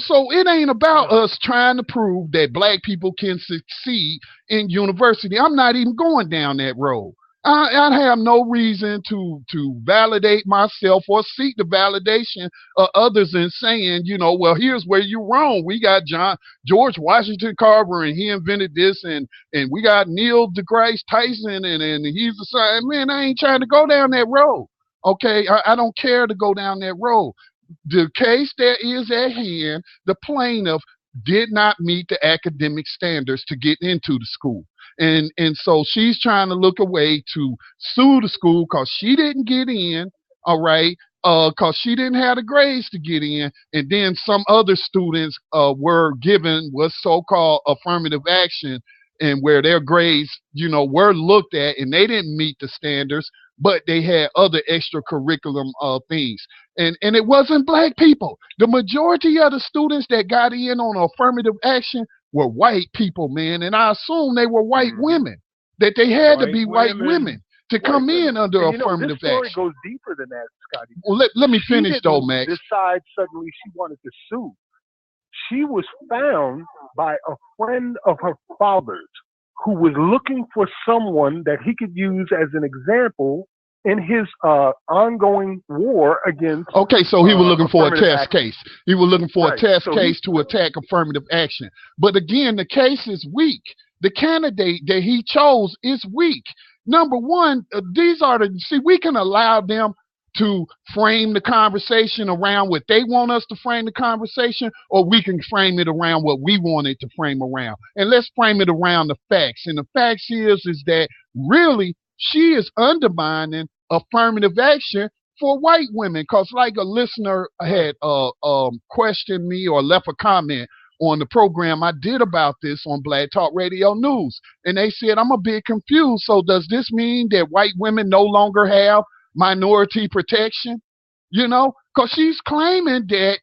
so it ain't about us trying to prove that black people can succeed in university. I'm not even going down that road. I have no reason to validate myself or seek the validation of others in saying, well, here's where you're wrong. We got George Washington Carver, and he invented this, and we got Neil deGrasse Tyson, and he's the same. Man, I ain't trying to go down that road. Okay, I don't care to go down that road. The case that is at hand, the plaintiff did not meet the academic standards to get into the school. And so she's trying to look a way to sue the school because she didn't get in, all right, because she didn't have the grades to get in. And then some other students were given what's so-called affirmative action, and where their grades, were looked at, and they didn't meet the standards, but they had other extracurriculum things. And it wasn't black people. The majority of the students that got in on affirmative action were white people, man. And I assume they were white women, that they had to be white women to come in under affirmative action. This story goes deeper than that, Scotty. Well, let me finish though, Max. Decide suddenly she wanted to sue. she was found by a friend of her father's who was looking for someone that he could use as an example in his ongoing war against. Okay, so he was looking for a test action. case. He was looking for Right. a test So case to attack affirmative action. But again, the case is weak. The candidate that he chose is weak. Number one, we can allow them to frame the conversation around what they want us to frame the conversation, or we can frame it around what we want it to frame around. And let's frame it around the facts. And the facts is that really she is undermining affirmative action for white women. Because like a listener had questioned me or left a comment on the program I did about this on Black Talk Radio News. And they said, I'm a bit confused. So does this mean that white women no longer have minority protection? You know, because she's claiming that,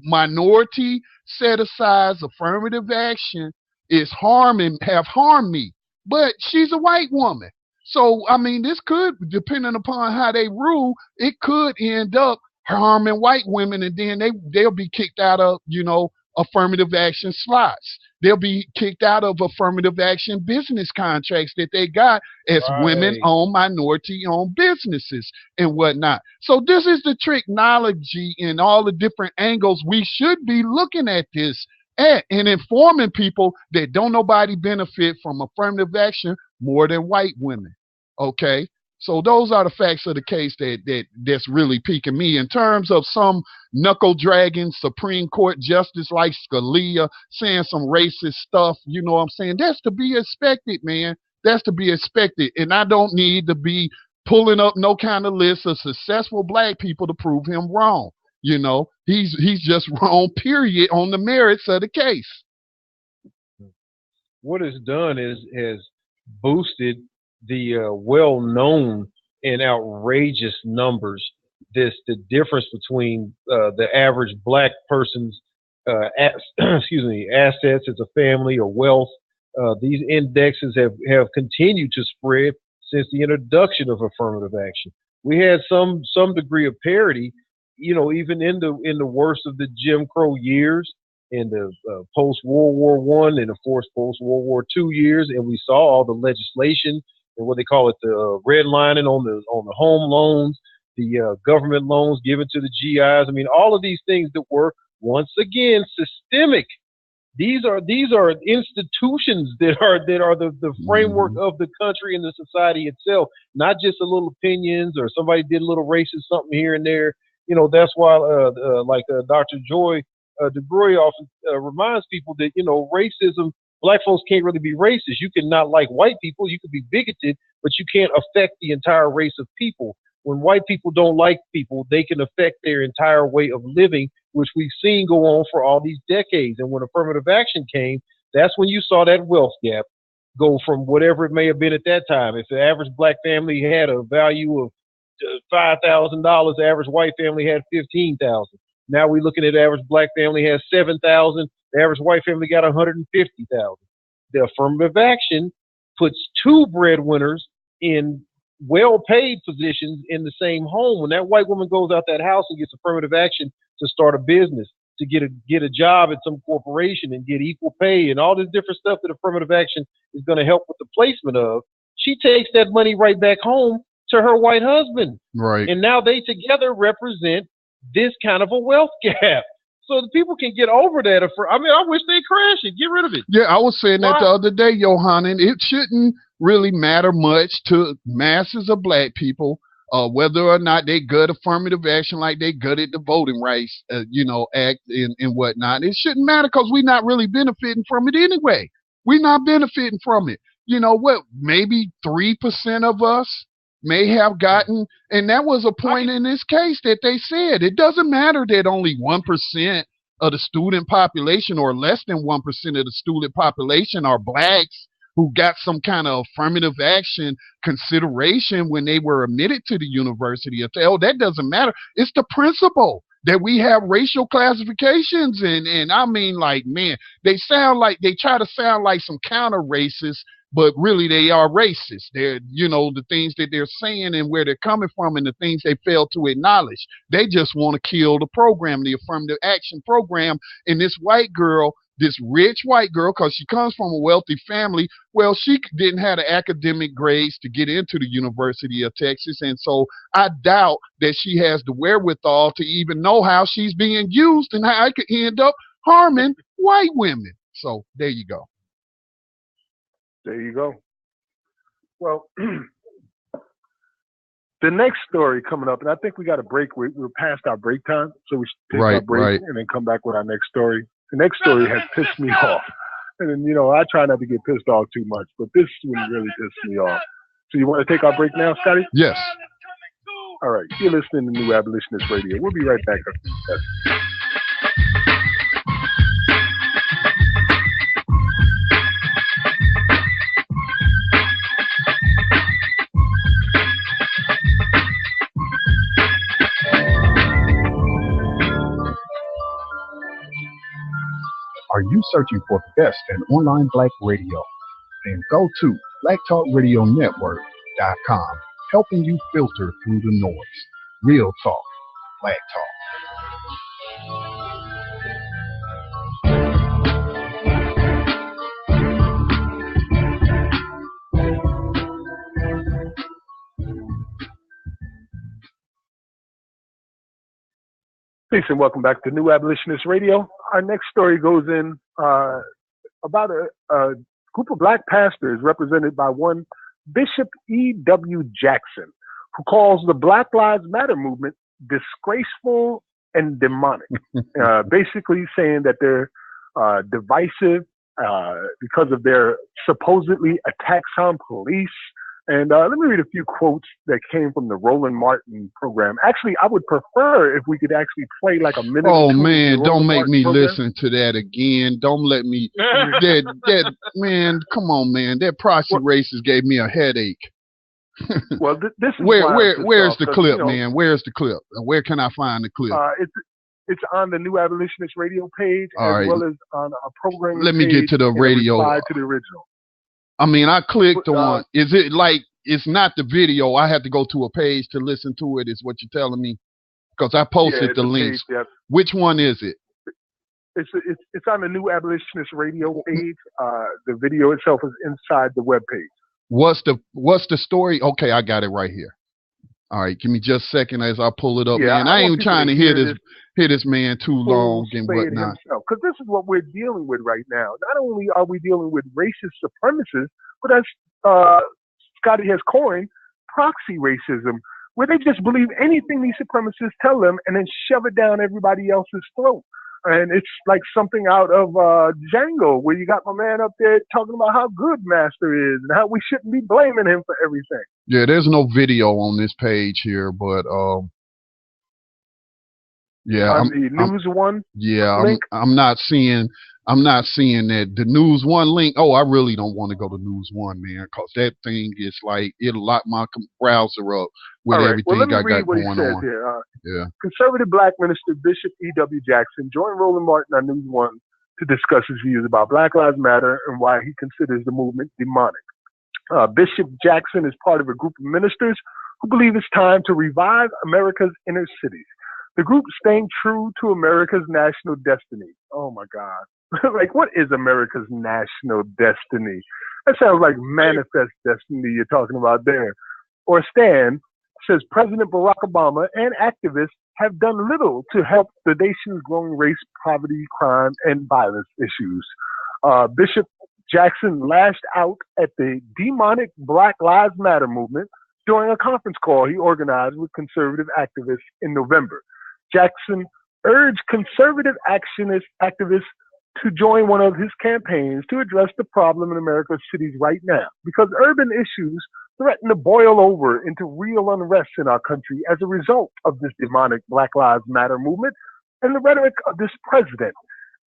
minority set-asides affirmative action have harmed me. But she's a white woman. So, I mean, this could, depending upon how they rule, it could end up harming white women, and then they'll be kicked out of, affirmative action slots. They'll be kicked out of affirmative action business contracts that they got as women-owned, minority-owned businesses and whatnot. So this is the technology and all the different angles we should be looking at this at, and informing people that don't nobody benefit from affirmative action more than white women. Okay? So those are the facts of the case that's really piquing me. In terms of some knuckle-dragging Supreme Court justice like Scalia saying some racist stuff, you know what I'm saying? That's to be expected, man. That's to be expected. And I don't need to be pulling up no kind of list of successful black people to prove him wrong. He's just wrong, period, on the merits of the case. What it's done has boosted the well-known and outrageous numbers. The difference between the average black person's assets as a family or wealth. These indexes have continued to spread since the introduction of affirmative action. We had some degree of parity, even in the worst of the Jim Crow years, in the post-World War I and, of course, post-World War II years, and we saw all the legislation and what they call it, the redlining on the home loans, the government loans given to the GIs. I mean, all of these things that were once again systemic. These are institutions that are the framework of the country and the society itself, not just a little opinions or somebody did a little racist something here and there. That's why Dr. Joy DeBruy often reminds people that racism. Black folks can't really be racist. You can not like white people. You can be bigoted, but you can't affect the entire race of people. When white people don't like people, they can affect their entire way of living, which we've seen go on for all these decades. And when affirmative action came, that's when you saw that wealth gap go from whatever it may have been at that time. If the average black family had a value of $5,000, the average white family had $15,000. Now we're looking at the average black family has $7,000. The average white family got $150,000. The affirmative action puts two breadwinners in well-paid positions in the same home. When that white woman goes out that house and gets affirmative action to start a business, to get a job at some corporation and get equal pay and all this different stuff that affirmative action is going to help with the placement of, she takes that money right back home to her white husband. Right. And now they together represent this kind of a wealth gap. So the people can get over that. I wish they'd crash it. Get rid of it. Yeah, I was saying that the other day, Johanna. It shouldn't really matter much to masses of black people whether or not they gut affirmative action like they gutted the Voting Rights, Act and whatnot. It shouldn't matter because we're not really benefiting from it anyway. We're not benefiting from it. Maybe 3% of us may have gotten, and that was a point in this case that they said it doesn't matter that only 1% of the student population or less than 1% of the student population are blacks who got some kind of affirmative action consideration when they were admitted to the university. That doesn't matter. It's the principle that we have racial classifications, and I mean, like, man, they try to sound like some counter racists but really they are racist. They're, the things that they're saying and where they're coming from and the things they fail to acknowledge. They just want to kill the program, the affirmative action program. And this white girl, this rich white girl, because she comes from a wealthy family, well, she didn't have the academic grades to get into the University of Texas. And so I doubt that she has the wherewithal to even know how she's being used and how it could end up harming white women. So there you go. There you go. Well, the next story coming up, and I think we got a break. We're past our break time, so we should take our break and then come back with our next story. The next story has pissed me off. And then, I try not to get pissed off too much, but this one really pissed me off. So you want to take our break now, Scotty? Yes. All right. You're listening to New Abolitionist Radio. We'll be right back after this. Are you searching for the best in online black radio? Then go to blacktalkradionetwork.com, helping you filter through the noise. Real talk, black talk. Peace and welcome back to New Abolitionist Radio. Our next story goes in about a group of black pastors represented by one Bishop E.W. Jackson, who calls the Black Lives Matter movement disgraceful and demonic, basically saying that they're divisive because of their supposedly attacks on police. And let me read a few quotes that came from the Roland Martin program. Actually, I would prefer if we could actually play like a minute. Oh man, don't make me listen to that again. Don't let me. that man, come on, man. That proxy racist gave me a headache. Well, this is where's the clip, man? Where's the clip? Where can I find the clip? It's on the New Abolitionist Radio page as well as on our program. Let me get to the radio. Reply to the original. I mean, I clicked on. Is it like it's not the video? I have to go to a page to listen to it. Is what you're telling me? Because I posted the links. Page, yeah. Which one is it? It's on the New Abolitionist Radio page. The video itself is inside the web page. What's the story? Okay, I got it right here. All right, give me just a second as I pull it up, man. I ain't trying to hear this man too long and whatnot. Because this is what we're dealing with right now. Not only are we dealing with racist supremacists, but as Scotty has coined, proxy racism, where they just believe anything these supremacists tell them and then shove it down everybody else's throat. And it's like something out of Django, where you got my man up there talking about how good Master is and how we shouldn't be blaming him for everything. Yeah, there's no video on this page here, but yeah, the News One. Yeah, link? I'm not seeing that the News One link. Oh, I really don't want to go to News One, man, because that thing is like it'll lock my browser up with everything I got going on. Here. Conservative black minister Bishop E.W. Jackson joined Roland Martin on News One to discuss his views about Black Lives Matter and why he considers the movement demonic. Bishop Jackson is part of a group of ministers who believe it's time to revive America's inner cities. The group staying true to America's national destiny. Oh my God. Like, what is America's national destiny? That sounds like manifest destiny you're talking about there. Or Stan says President Barack Obama and activists have done little to help the nation's growing race, poverty, crime, and violence issues. Bishop Jackson lashed out at the demonic Black Lives Matter movement during a conference call he organized with conservative activists in November. Jackson urged conservative activists to join one of his campaigns to address the problem in America's cities right now, because urban issues threaten to boil over into real unrest in our country as a result of this demonic Black Lives Matter movement and the rhetoric of this president.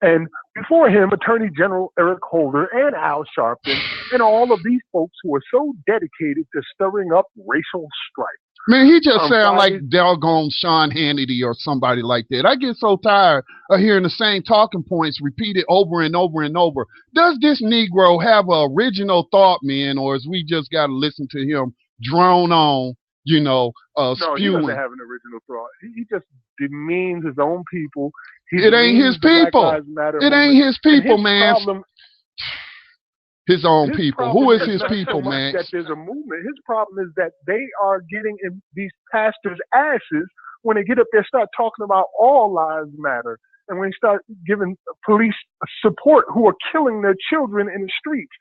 And before him, Attorney General Eric Holder and Al Sharpton and all of these folks who are so dedicated to stirring up racial strife. Man, he just sound like doggone Sean Hannity or somebody like that. I get so tired of hearing the same talking points repeated over and over and over. Does this Negro have an original thought, man, or is we just got to listen to him drone on, spewing? No, he doesn't have an original thought. He just demeans his own people. It ain't his people. It ain't his people, man. His own people. Who is his people, man? That there's a movement. His problem is that they are getting in these pastors' asses when they get up there, start talking about all lives matter, and when they start giving police support who are killing their children in the streets.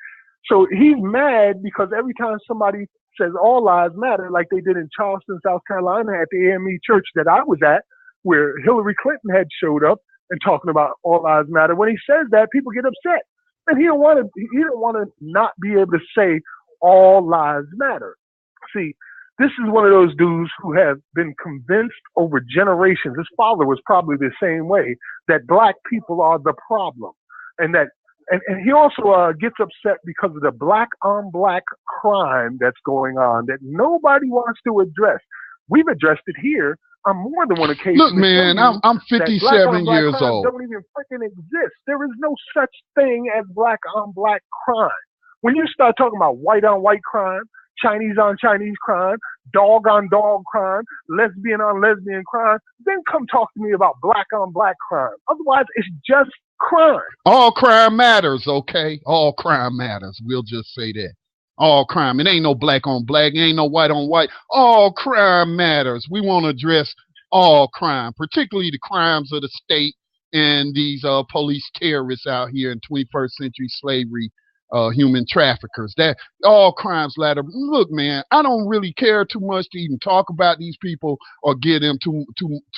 So he's mad because every time somebody says all lives matter, like they did in Charleston, South Carolina, at the AME church that I was at, where Hillary Clinton had showed up and talking about all lives matter. When he says that, people get upset. And he don't want to not be able to say all lives matter. See, this is one of those dudes who have been convinced over generations. His father was probably the same way, that black people are the problem, and that and he also gets upset because of the black on black crime that's going on that nobody wants to address. We've addressed it here on more than one occasion. Look, man, I'm 57 years old. Don't even freaking exist. There is no such thing as black on black crime. When you start talking about white on white crime, Chinese on Chinese crime, dog on dog crime, lesbian on lesbian crime, then come talk to me about black on black crime. Otherwise, it's just crime. All crime matters, okay? All crime matters. We'll just say that. All crime. It ain't no black on black. It ain't no white on white. All crime matters. We want to address all crime, particularly the crimes of the state and these police terrorists out here in 21st century slavery, human traffickers. That all crimes ladder. Look, man, I don't really care too much to even talk about these people or give them too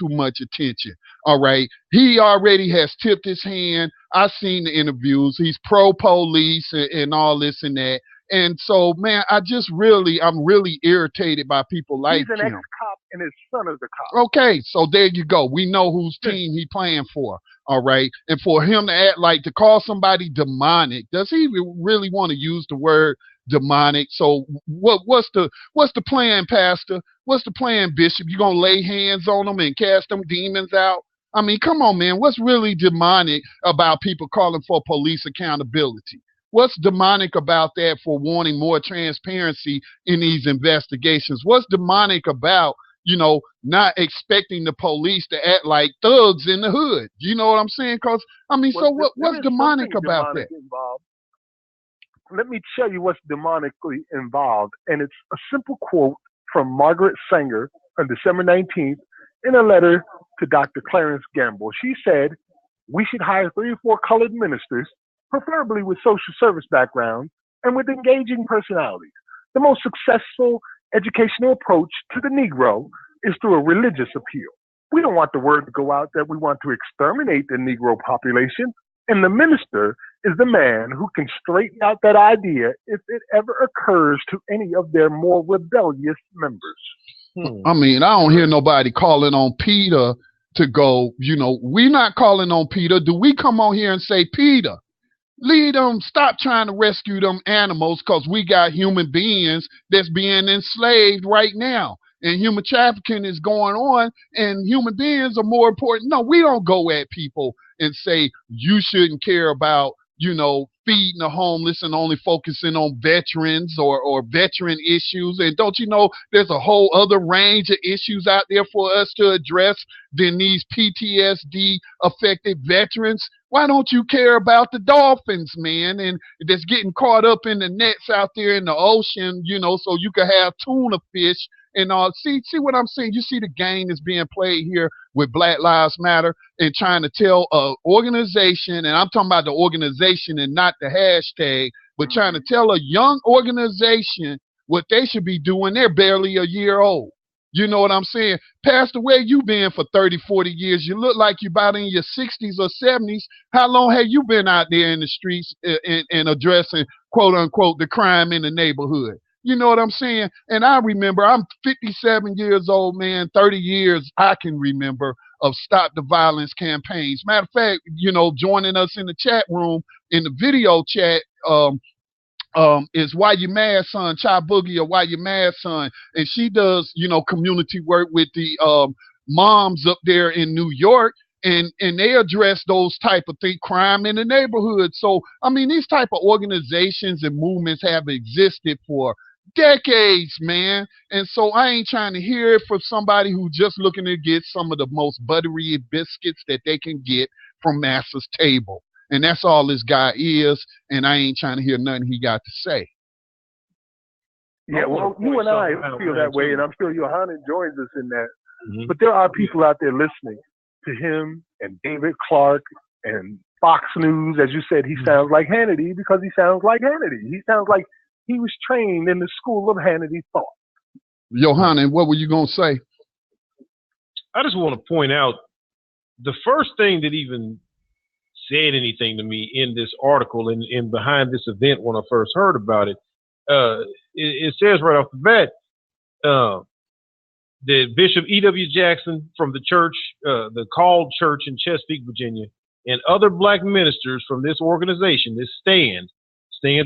much attention. All right. He already has tipped his hand. I've seen the interviews. He's pro-police and all this and that. And so, man, I'm really irritated by people like him. He's an ex-cop and his son is a cop. Okay, so there you go. We know whose team he playing for, all right? And for him to act like, to call somebody demonic, does he really want to use the word demonic? So what's the plan, Pastor? What's the plan, Bishop? You going to lay hands on them and cast them demons out? I mean, come on, man. What's really demonic about people calling for police accountability? What's demonic about that for wanting more transparency in these investigations? What's demonic about, not expecting the police to act like thugs in the hood? You know what I'm saying? Because, I mean, so what's demonic about that? Involved. Let me tell you what's demonically involved. And it's a simple quote from Margaret Sanger on December 19th in a letter to Dr. Clarence Gamble. She said, "We should hire 3 or 4 colored ministers, preferably with social service backgrounds and with engaging personalities. The most successful educational approach to the Negro is through a religious appeal. We don't want the word to go out that we want to exterminate the Negro population, and the minister is the man who can straighten out that idea if it ever occurs to any of their more rebellious members." I mean, I don't hear nobody calling on Peter to go, we're not calling on Peter. Do we come on here and say, Peter, lead them, stop trying to rescue them animals, because we got human beings that's being enslaved right now. And human trafficking is going on, and human beings are more important. No, we don't go at people and say, you shouldn't care about, feeding the homeless and only focusing on veterans or veteran issues. And don't you know there's a whole other range of issues out there for us to address than these PTSD affected veterans? Why don't you care about the dolphins, man, and that's getting caught up in the nets out there in the ocean, so you can have tuna fish and all. See what I'm saying? You see the game that's being played here with Black Lives Matter and trying to tell an organization, and I'm talking about the organization and not the hashtag, but trying to tell a young organization what they should be doing. They're barely a year old. You know what I'm saying? Pastor, where you been for 30, 40 years? You look like you're about in your 60s or 70s. How long have you been out there in the streets and addressing, quote unquote, the crime in the neighborhood? You know what I'm saying? And I remember, I'm 57 years old, man, 30 years I can remember of Stop the Violence campaigns. Matter of fact, joining us in the chat room, in the video chat, is Why You Mad Son, Chai Boogie or Why You Mad Son, and she does, community work with the moms up there in New York, and they address those type of things, crime in the neighborhood. So, I mean, these type of organizations and movements have existed for decades, man. And so I ain't trying to hear it from somebody who just looking to get some of the most buttery biscuits that they can get from Master's table. And that's all this guy is, and I ain't trying to hear nothing he got to say. Yeah, well, you and I feel that way, and I'm sure Yohanan joins us in that. Mm-hmm. But there are people out there listening to him and David Clark and Fox News. As you said, he sounds like Hannity because he sounds like Hannity. He sounds like he was trained in the school of Hannity thought. Yohanan, what were you going to say? I just want to point out the first thing that even said anything to me in this article and behind this event when I first heard about it, it says right off the bat that Bishop E.W. Jackson from the church, the Called Church in Chesapeake, Virginia, and other black ministers from this organization, this Stand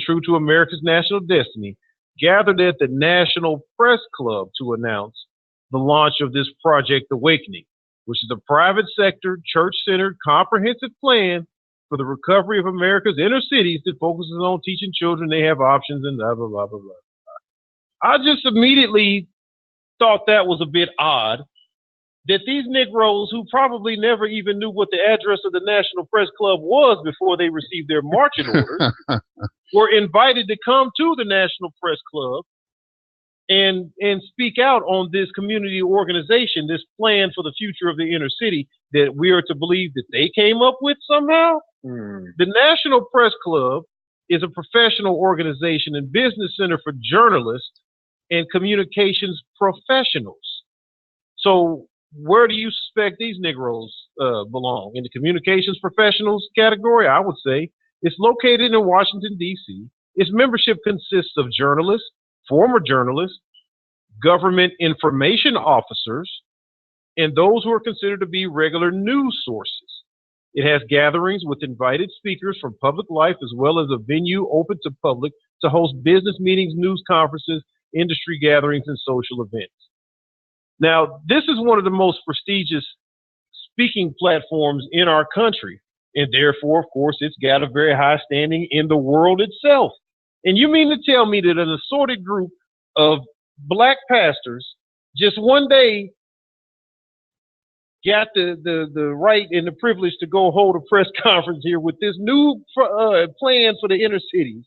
True to America's National Destiny, gathered at the National Press Club to announce the launch of this Project Awakening, which is a private sector, church-centered, comprehensive plan for the recovery of America's inner cities that focuses on teaching children they have options and blah, blah, blah, blah, blah. I just immediately thought that was a bit odd that these Negroes, who probably never even knew what the address of the National Press Club was before they received their marching orders, were invited to come to the National Press Club and speak out on this community organization, this plan for the future of the inner city that we are to believe that they came up with somehow. The National Press Club is a professional organization and business center for journalists and communications professionals. So where do you suspect these Negroes belong? In the communications professionals category, I would say. It's located in Washington, D.C. Its membership consists of journalists, former journalists, government information officers, and those who are considered to be regular news sources. It has gatherings with invited speakers from public life, as well as a venue open to public to host business meetings, news conferences, industry gatherings, and social events. Now, this is one of the most prestigious speaking platforms in our country, and therefore, of course, it's got a very high standing in the world itself. And you mean to tell me that an assorted group of black pastors just one day got the right and the privilege to go hold a press conference here with this new plan for the inner cities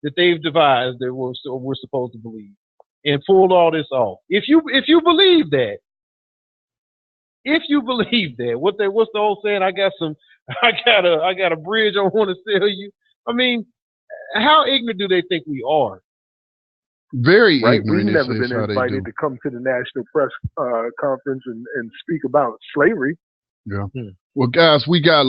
that they've devised that we're supposed to believe, and pulled all this off? If you believe that, what's the old saying? I got a bridge I want to sell you. I mean, how ignorant do they think we are? Very right? ignorant. We've never been invited to come to the National Press Conference and speak about slavery. Yeah. Well, guys, we got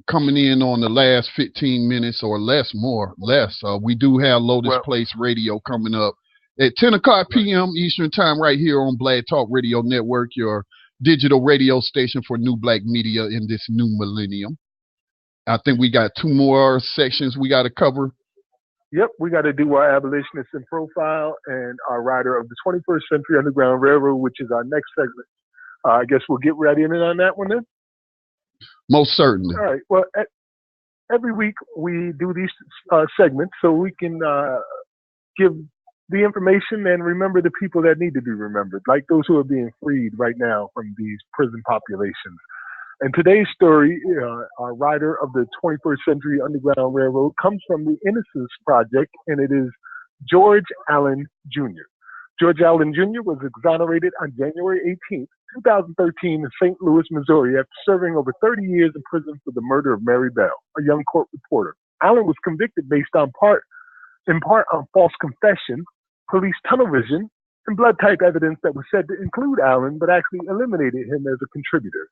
coming in on the last 15 minutes or less. We do have Lotus Place Radio coming up at 10 o'clock p.m. Eastern Time right here on Black Talk Radio Network, your digital radio station for new black media in this new millennium. I think we got 2 more sections we got to cover. Yep, we got to do our abolitionist in profile and our rider of the 21st Century Underground Railroad, which is our next segment. I guess we'll get right in on that one then. Most certainly. All right. Well, every week we do these segments so we can give the information and remember the people that need to be remembered, like those who are being freed right now from these prison populations. And today's story, our rider of the 21st Century Underground Railroad, comes from the Innocence Project, and it is George Allen Jr. George Allen Jr. was exonerated on January 18th, 2013 in St. Louis, Missouri, after serving over 30 years in prison for the murder of Mary Bell, a young court reporter. Allen was convicted based in part on false confession, police tunnel vision, and blood type evidence that was said to include Allen, but actually eliminated him as a contributor.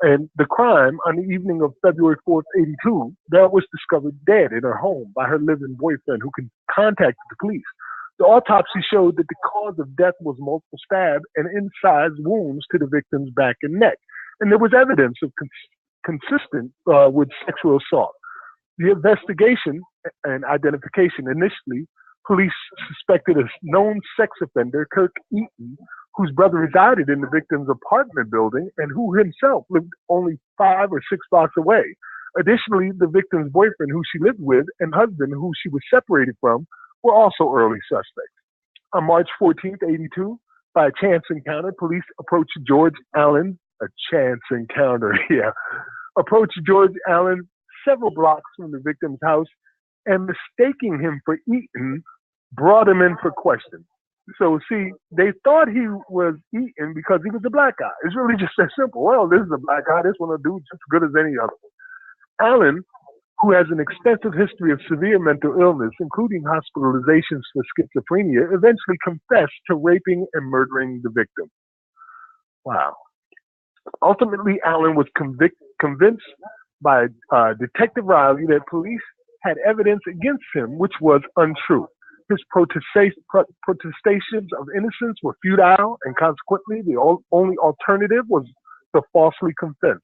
And the crime, on the evening of February 4th, 82, Bell was discovered dead in her home by her living boyfriend, who contacted the police. The autopsy showed that the cause of death was multiple stab and incised wounds to the victim's back and neck. And there was evidence of consistent with sexual assault. The investigation and identification. Initially, police suspected a known sex offender, Kirk Eaton, whose brother resided in the victim's apartment building and who himself lived only 5 or 6 blocks away. Additionally, the victim's boyfriend, who she lived with, and husband, who she was separated from, were also early suspects. On March 14th, 82, by a chance encounter, police approached George Allen, a chance encounter, approached George Allen several blocks from the victim's house and, mistaking him for Eaton, brought him in for questioning. So, see, they thought he was Eaton because he was a black guy. It's really just that simple. Well, this is a black guy. This one will do just as good as any other one. Allen, who has an extensive history of severe mental illness, including hospitalizations for schizophrenia, eventually confessed to raping and murdering the victim. Wow. Ultimately, Allen was convinced by Detective Riley that police had evidence against him, which was untrue. His protestations of innocence were futile, and consequently, the only alternative was to falsely confess.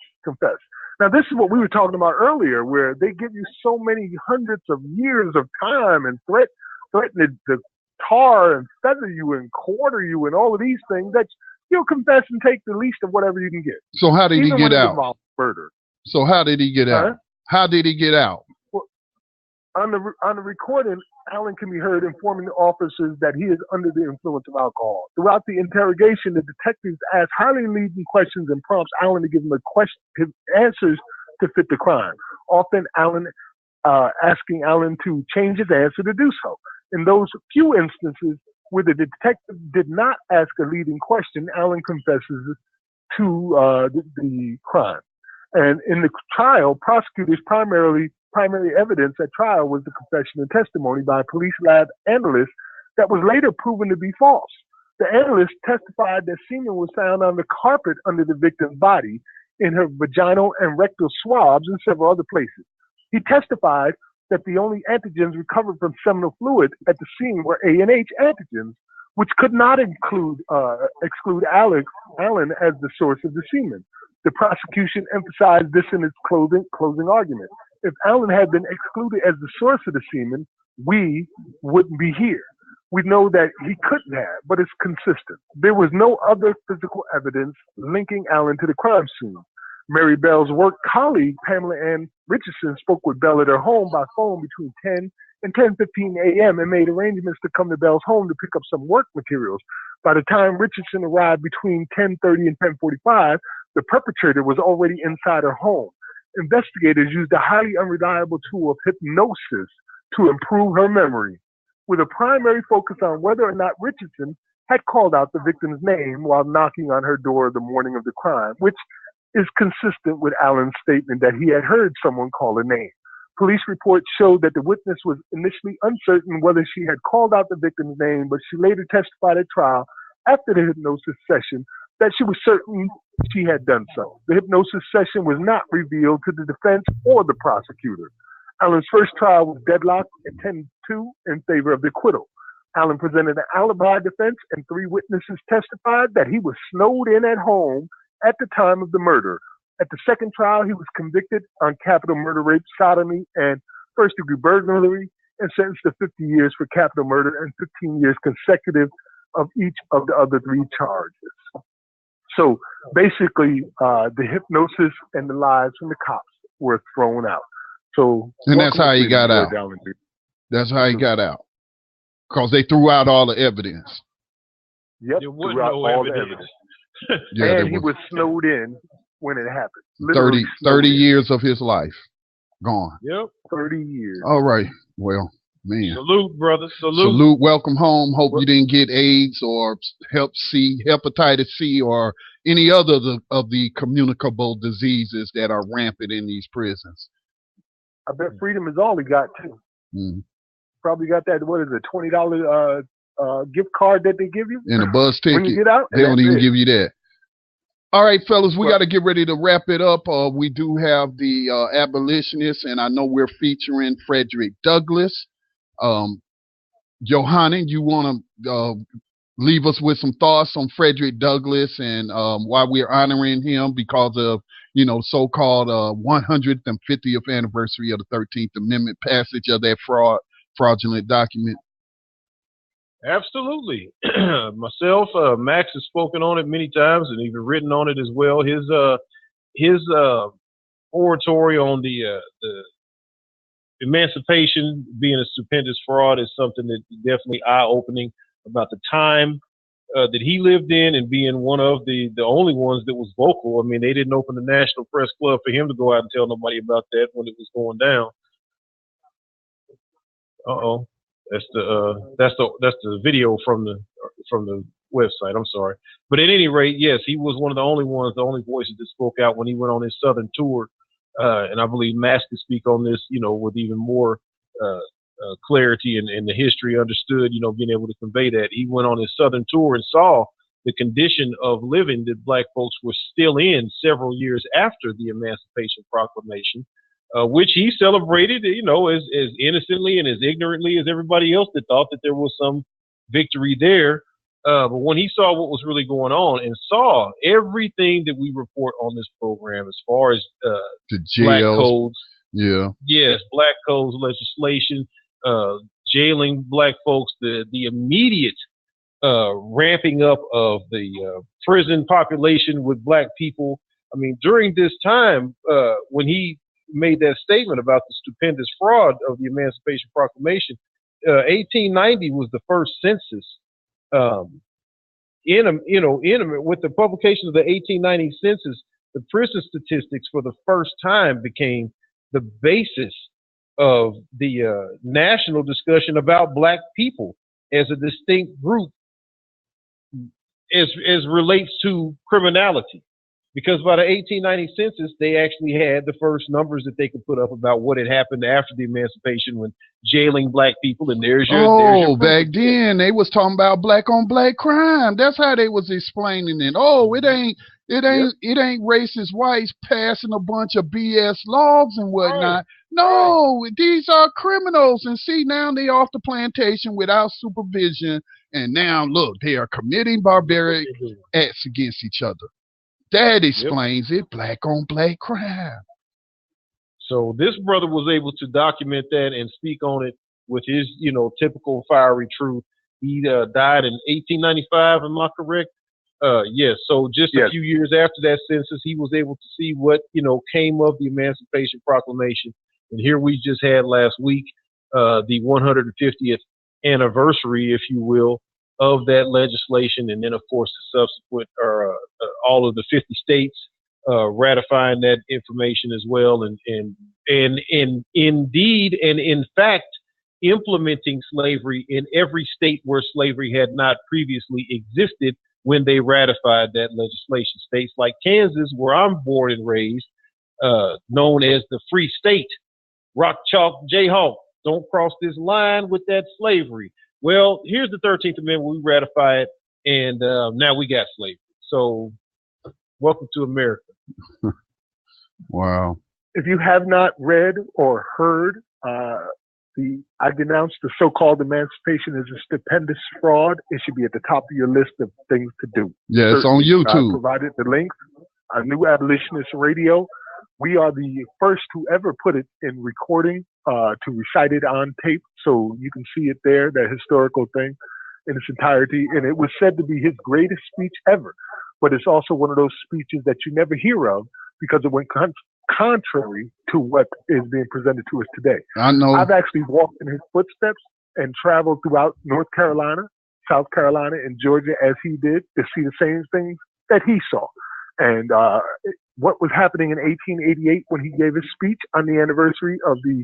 Now, this is what we were talking about earlier, where they give you so many hundreds of years of time and threaten to tar and feather you and quarter you and all of these things that you'll confess and take the least of whatever you can get. So how did he get out? Murder. So how did he get out? How did he get out? Well, on the recording, Allen can be heard informing the officers that he is under the influence of alcohol. Throughout the interrogation, the detectives ask highly leading questions and prompts Allen to give them his answers to fit the crime. Often, asking Allen to change his answer to do so. In those few instances where the detective did not ask a leading question, Allen confesses to the crime. And in the trial, prosecutors' primary evidence at trial was the confession and testimony by a police lab analyst that was later proven to be false. The analyst testified that semen was found on the carpet under the victim's body, in her vaginal and rectal swabs, and several other places. He testified that the only antigens recovered from seminal fluid at the scene were A&H antigens, which could not exclude Allen as the source of the semen. The prosecution emphasized this in its closing argument. If Allen had been excluded as the source of the semen, we wouldn't be here. We know that he couldn't have, but it's consistent. There was no other physical evidence linking Allen to the crime scene. Mary Bell's work colleague, Pamela Ann Richardson, spoke with Bell at her home by phone between 10 and 10:15 a.m. and made arrangements to come to Bell's home to pick up some work materials. By the time Richardson arrived between 10:30 and 10:45, the perpetrator was already inside her home. Investigators used a highly unreliable tool of hypnosis to improve her memory, with a primary focus on whether or not Richardson had called out the victim's name while knocking on her door the morning of the crime, which is consistent with Allen's statement that he had heard someone call a name. Police reports showed that the witness was initially uncertain whether she had called out the victim's name, but she later testified at trial after the hypnosis session that she was certain she had done so. The hypnosis session was not revealed to the defense or the prosecutor. Allen's first trial was deadlocked at 10-2 in favor of the acquittal. Allen presented an alibi defense, and 3 witnesses testified that he was snowed in at home at the time of the murder. At the second trial, he was convicted on capital murder, rape, sodomy, and first-degree burglary, and sentenced to 50 years for capital murder and 15 years consecutive of each of the other 3 charges. So basically, the hypnosis and the lies from the cops were thrown out. So, and that's how he got out. That's how he got out, because they threw out all the evidence. Yep, there was threw out no all evidence. the evidence. Yeah, and he was snowed in when it happened. 30 years of his life gone. Yep. 30 years. All right. Well, man. Salute, brother. Salute. Welcome home. Hope you didn't get AIDS or hepatitis C, or any other of the communicable diseases that are rampant in these prisons. I bet freedom is all he got, too. Probably got that, what is it, $20 gift card that they give you? And a bus ticket. When you get out, they don't even give you that. All right, fellas, we got to get ready to wrap it up. We do have the abolitionists, and I know we're featuring Frederick Douglass. Johanna, you want to leave us with some thoughts on Frederick Douglass and why we're honoring him because of so-called 150th anniversary of the 13th Amendment passage of that fraudulent document? Absolutely. Myself, Max has spoken on it many times and even written on it as well. His oratory on the emancipation being a stupendous fraud is something that definitely eye-opening about the time that he lived in, and being one of the only ones that was vocal. I mean, they didn't open the National Press Club for him to go out and tell nobody about that when it was going down. Uh-oh. That's the video from the website. I'm sorry. But at any rate, yes, he was one of the only voices that spoke out when he went on his Southern tour. And I believe Max could speak on this, with even more clarity and the history understood, being able to convey that. He went on his Southern tour and saw the condition of living that black folks were still in several years after the Emancipation Proclamation, which he celebrated, as innocently and as ignorantly as everybody else that thought that there was some victory there. But when he saw what was really going on and saw everything that we report on this program as far as the black jails, codes, yes, black codes legislation, jailing black folks, the immediate ramping up of the prison population with black people. I mean, during this time, when he made that statement about the stupendous fraud of the Emancipation Proclamation, 1890 was the first census. With the publication of the 1890 census, the prison statistics for the first time became the basis of the national discussion about black people as a distinct group as relates to criminality. Because by the 1890 census, they actually had the first numbers that they could put up about what had happened after the emancipation when jailing black people. And there's your back then they was talking about black on black crime. That's how they was explaining it. It ain't racist whites passing a bunch of BS laws and whatnot. No, these are criminals. And see, now they off the plantation without supervision. And now look, they are committing barbaric acts against each other. That explains it. Black on black crime. So this brother was able to document that and speak on it with his, typical fiery truth. He died in 1895. Am I correct? Yes. So just a few years after that census, he was able to see what, came of the Emancipation Proclamation. And here we just had last week the 150th anniversary, if you will, of that legislation, and then of course the subsequent all of the 50 states ratifying that information as well, and indeed and in fact implementing slavery in every state where slavery had not previously existed when they ratified that legislation. States like Kansas, where I'm born and raised, known as the Free State, Rock Chalk Jayhawk, don't cross this line with that slavery. Well, here's the 13th Amendment. We ratify it, and now we got slavery. So, welcome to America. Wow. If you have not read or heard, I denounced the so-called emancipation as a stupendous fraud. It should be at the top of your list of things to do. Yeah, it's on YouTube. I provided the links. New Abolitionist Radio. We are the first to ever put it in recording, to recite it on tape, so you can see it there, that historical thing in its entirety. And it was said to be his greatest speech ever, but it's also one of those speeches that you never hear of because it went contrary to what is being presented to us today. I know. I've actually walked in his footsteps and traveled throughout North Carolina, South Carolina, and Georgia as he did to see the same things that he saw. And what was happening in 1888 when he gave his speech on the anniversary of the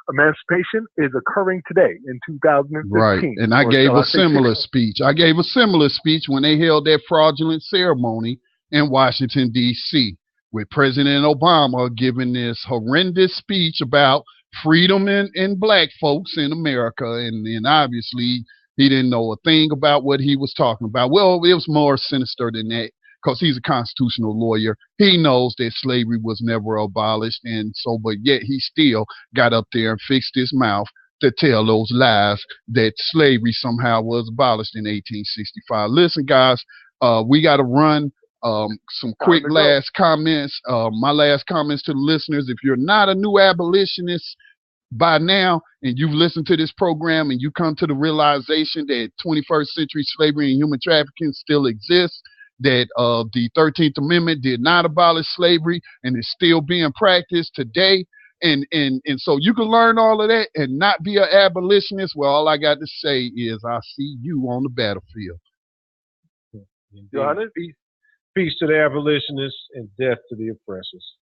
emancipation is occurring today in 2015. Right. And I gave a similar speech. I gave a similar speech when they held that fraudulent ceremony in Washington, D.C., with President Obama giving this horrendous speech about freedom and black folks in America. And obviously he didn't know a thing about what he was talking about. Well, it was more sinister than that, because he's a constitutional lawyer. He knows that slavery was never abolished, and so, but yet he still got up there and fixed his mouth to tell those lies that slavery somehow was abolished in 1865. Listen, guys, we got to run. Some quick last comments. My last comments to the listeners: if you're not a new abolitionist by now, and you've listened to this program, and you come to the realization that 21st century slavery and human trafficking still exists, that the 13th Amendment did not abolish slavery and is still being practiced today, and so you can learn all of that and not be an abolitionist, well, all I got to say is I see you on the battlefield. Peace to the abolitionists and death to the oppressors.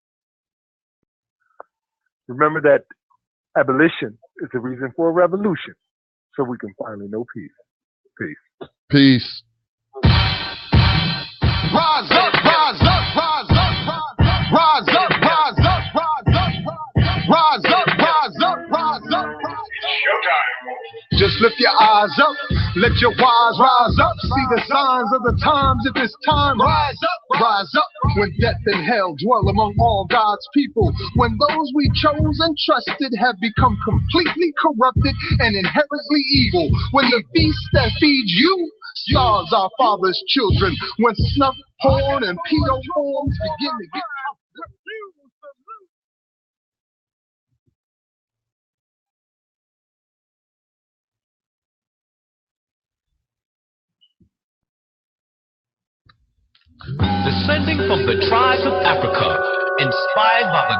Remember that abolition is the reason for a revolution, so we can finally know peace. Peace. Peace. Rise up, rise up, rise up, rise up, rise up, rise up, rise up, rise up, rise up. Showtime. Just lift your eyes up, let your wise rise up. See the signs of the times at this time. Rise up, rise up. When death and hell dwell among all God's people. When those we chose and trusted have become completely corrupted and inherently evil. When the feast that feeds you starves our father's children. When snuff, porn, and pedo forms begin to get descending from the tribes of Africa, inspired by the